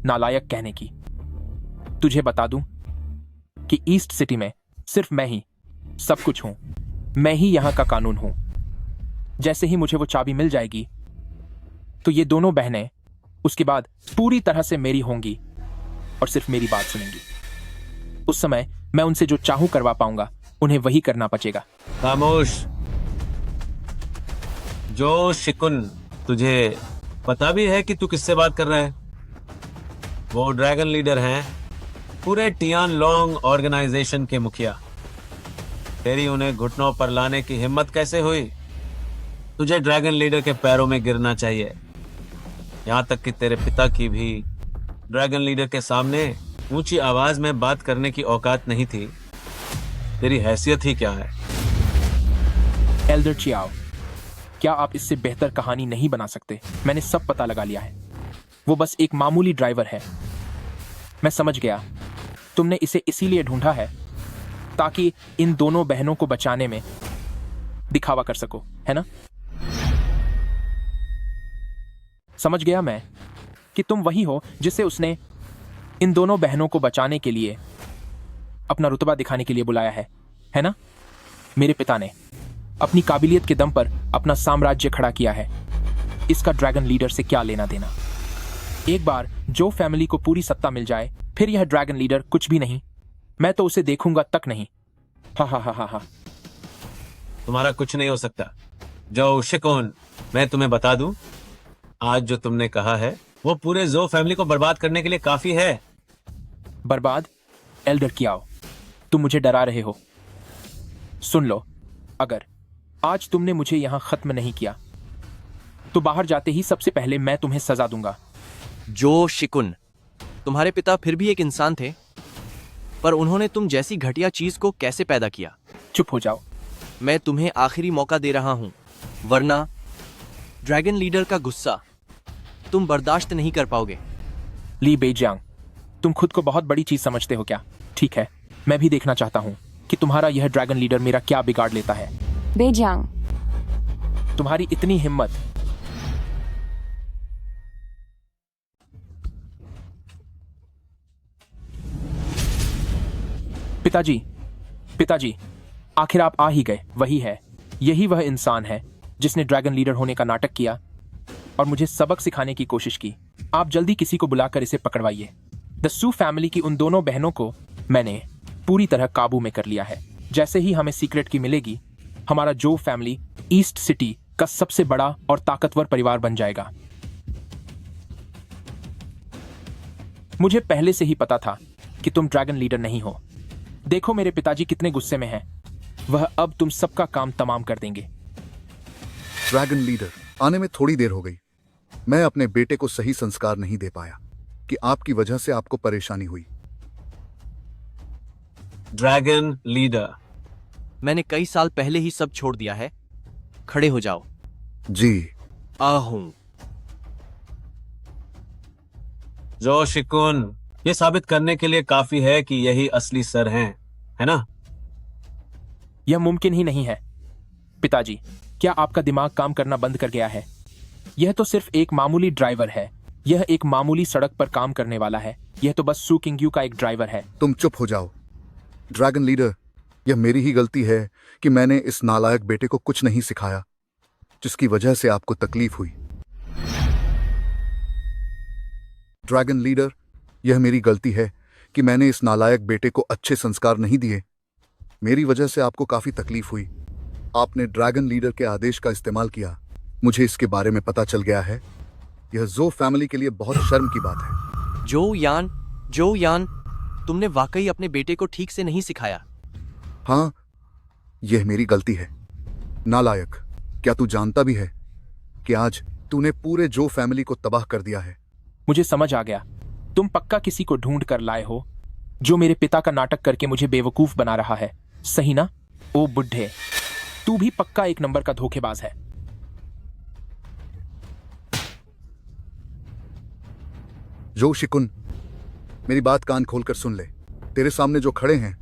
नालायक कहने की? तुझे बता दूं कि ईस्ट सिटी में सिर्फ मैं ही सब कुछ हूं। मैं ही यहां का कानून हूं। जैसे ही मुझे वो चाबी मिल जाएगी, तो ये दोनों बहनें उसके बाद पूरी तरह से मेरी होंगी और सिर्फ मेरी बात सुनेंगी। उस समय मैं उनसे जो चाहूं करवा पाऊंगा, उन्हें वही करना पड़ेगा। खामोश। जो शिकुन, तुझे पता भी है कि तू किससे बात कर रहा है? वो ड्रैगन लीडर हैं, पूरे टियान लॉन्ग ऑर्गेनाइजेशन के मुखिया। तेरी उन्हें घुटनों पर लाने की हिम्मत कैसे हुई? तुझे ड्रैगन लीडर के पैरों में गिरना चाहिए। यहां तक कि तेरे पिता की भी ड्रैगन लीडर के सामने ऊंची आवाज में बात करने की औकात नहीं थी। तेरी हैसियत ही क्या है? एल्डर चियाओ, क्या आप इससे बेहतर कहानी नहीं बना सकते? मैंने सब पता लगा लिया है। वो बस एक मामूली ड्राइवर है। मैं समझ गया। तुमने इसे इसीलिए ढूंढा है ताकि इन दोनों बहनों को बचाने में दिखावा कर सको, है ना? समझ गया मैं कि तुम वही हो जिसे उसने इन दोनों बहनों को बचाने के लिए अपना रुतबा दिखाने के लिए बुलाया है ना? मेरे पिता ने अपनी काबिलियत के दम पर अपना साम्राज्य खड़ा किया है। इसका ड्रैगन लीडर से क्या लेना देना? एक बार जो फैमिली को पूरी सत्ता मिल जाए, फिर यह ड्रैगन लीडर कुछ भी नहीं। मैं तो उसे देखूंगा तक नहीं। हा हा हा हा हा। तुम्हारा कुछ नहीं हो सकता। जो शिकुन, मैं तुम्हें बता दूं, आज जो तुमने कहा है वो पूरे जो फैमिली को बर्बाद करने के लिए काफी है। बर्बाद? एल्डर कियाओ, तुम मुझे डरा रहे हो। सुन लो, अगर आज तुमने मुझे यहां खत्म नहीं किया, तो बाहर जाते ही सबसे पहले मैं तुम्हें सजा दूंगा। जो शिकुन, तुम्हारे पिता फिर भी एक इंसान थे, पर उन्होंने तुम जैसी घटिया चीज को कैसे पैदा किया? चुप हो जाओ। मैं तुम्हें आखिरी मौका दे रहा हूं, वरना ड्रैगन लीडर का गुस्सा तुम बर्दाश्त नहीं कर पाओगे। ली बेजियांग, तुम खुद को बहुत बड़ी चीज समझते हो क्या? ठीक है, मैं भी देखना चाहता हूं कि तुम्हारा यह ड्रैगन लीडर मेरा क्या बिगाड़ लेता है। बेजियांग, तुम्हारी इतनी हिम्मत। पिताजी, आखिर आप आ ही गए। वही है, यही वह इंसान है जिसने ड्रैगन लीडर होने का नाटक किया और मुझे सबक सिखाने की कोशिश की। आप जल्दी किसी को बुलाकर इसे पकड़वाइए। द सू फैमिली की उन दोनों बहनों को मैंने पूरी तरह काबू में कर लिया है। जैसे ही हमें सीक्रेट की मिलेगी, हमारा जो फैमिली ईस्ट सिटी का सबसे बड़ा और ताकतवर परिवार बन जाएगा। मुझे पहले से ही पता था कि तुम ड्रैगन लीडर नहीं हो। देखो मेरे पिताजी कितने गुस्से में हैं। वह अब तुम सबका काम तमाम कर देंगे। ड्रैगन लीडर आने में थोड़ी देर हो गई। मैं अपने बेटे को सही संस्कार नहीं दे पाया कि आपकी वजह से आपको परेशानी हुई। ड्रैगन लीडर, मैंने कई साल पहले ही सब छोड़ दिया है। खड़े हो जाओ। जी आहूं। जो शिकुन, ये साबित करने के लिए काफी है कि यही असली सर हैं, है ना? यह मुमकिन ही नहीं है। पिताजी, क्या आपका दिमाग काम करना बंद कर गया है? यह तो सिर्फ एक मामूली ड्राइवर है यह एक मामूली सड़क पर काम करने वाला है। यह तो बस सू किंग यू का एक ड्राइवर है। तुम चुप हो जाओ। ड्रैगन लीडर, यह मेरी ही गलती है कि मैंने इस नालायक बेटे को कुछ नहीं सिखाया, जिसकी वजह से आपको तकलीफ हुई। ड्रैगन लीडर, यह मेरी गलती है कि मैंने इस नालायक बेटे को अच्छे संस्कार नहीं दिए। मेरी वजह से आपको काफी तकलीफ हुई। आपने ड्रैगन लीडर के आदेश का इस्तेमाल किया। मुझे इसके बारे में पता चल गया है। यह जो फैमिली के लिए बहुत शर्म की बात है। जो यान, तुमने वाकई अपने बेटे को ठीक से नहीं सिखाया। हाँ, यह मेरी गलती है। नालायक, क्या तू जानता भी है कि आज तूने पूरे जो फैमिली को तबाह कर दिया है? मुझे समझ आ गया। तुम पक्का किसी को ढूंढ कर लाए हो जो मेरे पिता का नाटक करके मुझे बेवकूफ बना रहा है, सही ना? ओ बुढ़े, तू भी पक्का एक नंबर का धोखेबाज है। जो शिकुन, मेरी बात कान खोलकर सुन ले। तेरे सामने जो खड़े हैं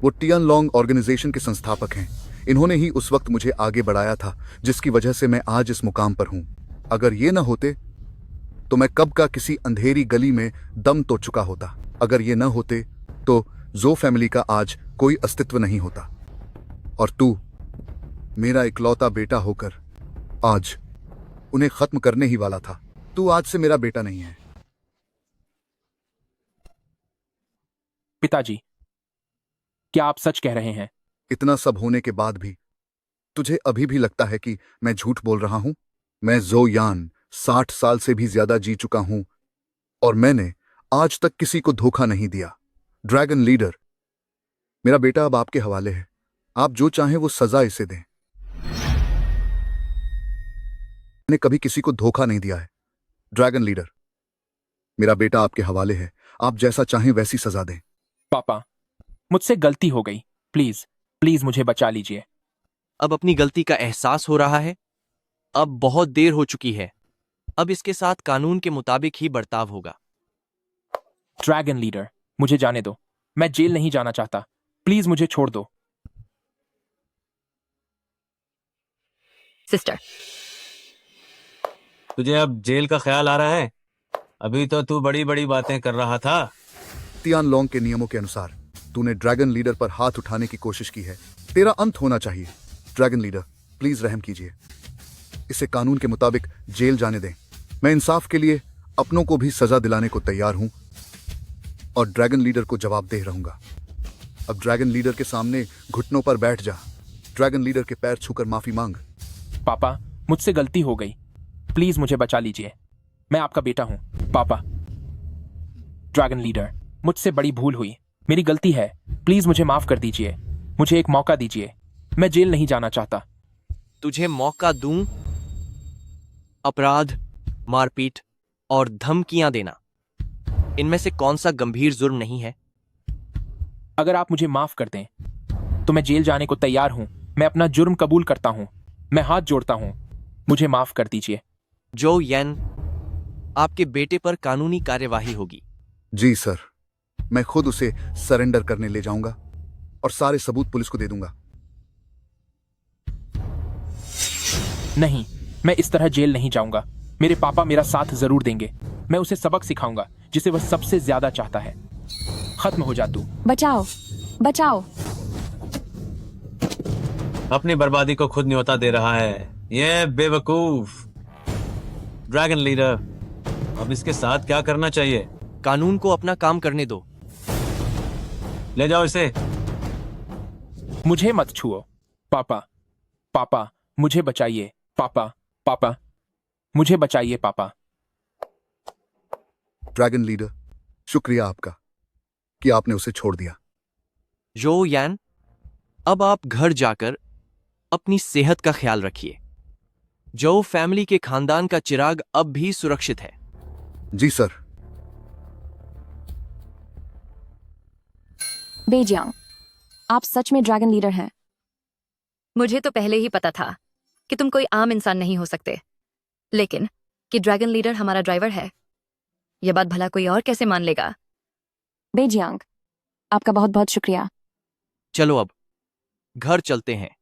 वो टियन लॉन्ग ऑर्गेनाइजेशन के संस्थापक हैं। इन्होंने ही उस वक्त मुझे आगे बढ़ाया था, जिसकी वजह से मैं आज इस मुकाम पर हूं। अगर ये ना होते तो मैं कब का किसी अंधेरी गली में दम तोड़ चुका होता। अगर ये ना होते तो जो फैमिली का आज कोई अस्तित्व नहीं होता। और तू मेरा इकलौता बेटा होकर आज उन्हें खत्म करने ही वाला था। तू आज से मेरा बेटा नहीं है। पिताजी, क्या आप सच कह रहे हैं? इतना सब होने के बाद भी तुझे अभी भी लगता है कि मैं झूठ बोल रहा हूं? मैं जो यान 60 साल से भी ज्यादा जी चुका हूं और मैंने आज तक किसी को धोखा नहीं दिया। ड्रैगन लीडर, मेरा बेटा अब आपके हवाले है। आप जो चाहें वो सजा इसे दें। मैंने कभी किसी को धोखा नहीं दिया है। ड्रैगन लीडर, मेरा बेटा आपके हवाले है। आप जैसा चाहें वैसी सजा दें। पापा, मुझसे गलती हो गई। प्लीज प्लीज मुझे बचा लीजिए। अब अपनी गलती का एहसास हो रहा है। अब बहुत देर हो चुकी है। अब इसके साथ कानून के मुताबिक ही बर्ताव होगा। ड्रैगन लीडर, मुझे जाने दो। मैं जेल नहीं जाना चाहता। प्लीज मुझे छोड़ दो। सिस्टर, तुझे अब जेल का ख्याल आ रहा है? अभी तो तू बड़ी बड़ी बातें कर रहा था। तियान लॉन्ग के नियमों के अनुसार तूने ड्रैगन लीडर पर हाथ उठाने की कोशिश की है। तेरा अंत होना चाहिए। ड्रैगन लीडर, प्लीज रहम कीजिए। इसे कानून के मुताबिक जेल जाने दें। मैं इंसाफ के लिए अपनों को भी सजा दिलाने को तैयार हूं और ड्रैगन लीडर को जवाबदेह रहूंगा। अब ड्रैगन लीडर के सामने घुटनों पर बैठ जा। ड्रैगन लीडर के पैर छूकर माफी मांग। पापा, मुझसे गलती हो गई। प्लीज मुझे बचा लीजिए। मैं आपका बेटा हूं। पापा। ड्रैगन लीडर, मुझसे बड़ी भूल हुई। मेरी गलती है। प्लीज मुझे माफ कर दीजिए। मुझे एक मौका दीजिए। मैं जेल नहीं जाना चाहता। तुझे मौका दूं? अपराध, मारपीट और धमकियां देना, इनमें से कौन सा गंभीर जुर्म नहीं है? अगर आप मुझे माफ कर दें तो मैं जेल जाने को तैयार हूं। मैं अपना जुर्म कबूल करता हूं। मैं हाथ जोड़ता हूं। मुझे माफ कर दीजिए। जो येन, आपके बेटे पर कानूनी कार्यवाही होगी। जी सर, मैं खुद उसे सरेंडर करने ले जाऊंगा और सारे सबूत पुलिस को दे दूंगा। नहीं, मैं इस तरह जेल नहीं जाऊंगा। मेरे पापा मेरा साथ जरूर देंगे। मैं उसे सबक सिखाऊंगा जिसे वह सबसे ज्यादा चाहता है। खत्म हो जा तू। बचाओ, बचाओ। अपनी बर्बादी को खुद न्योता दे रहा है ये बेवकूफ। ड्रैगन लीडर, अब इसके साथ क्या करना चाहिए? कानून को अपना काम करने दो। ले जाओ इसे। मुझे मत छुओ। पापा, पापा, मुझे बचाइए। पापा, पापा, मुझे बचाइए। पापा। ड्रैगन लीडर, शुक्रिया आपका कि आपने उसे छोड़ दिया। जो यान, अब आप घर जाकर अपनी सेहत का ख्याल रखिए। जो फैमिली के खानदान का चिराग अब भी सुरक्षित है। जी सर। बेजियांग, आप सच में ड्रैगन लीडर हैं। मुझे तो पहले ही पता था कि तुम कोई आम इंसान नहीं हो सकते, लेकिन कि ड्रैगन लीडर हमारा ड्राइवर है, यह बात भला कोई और कैसे मान लेगा? बेजियांग, आपका बहुत बहुत शुक्रिया। चलो अब घर चलते हैं।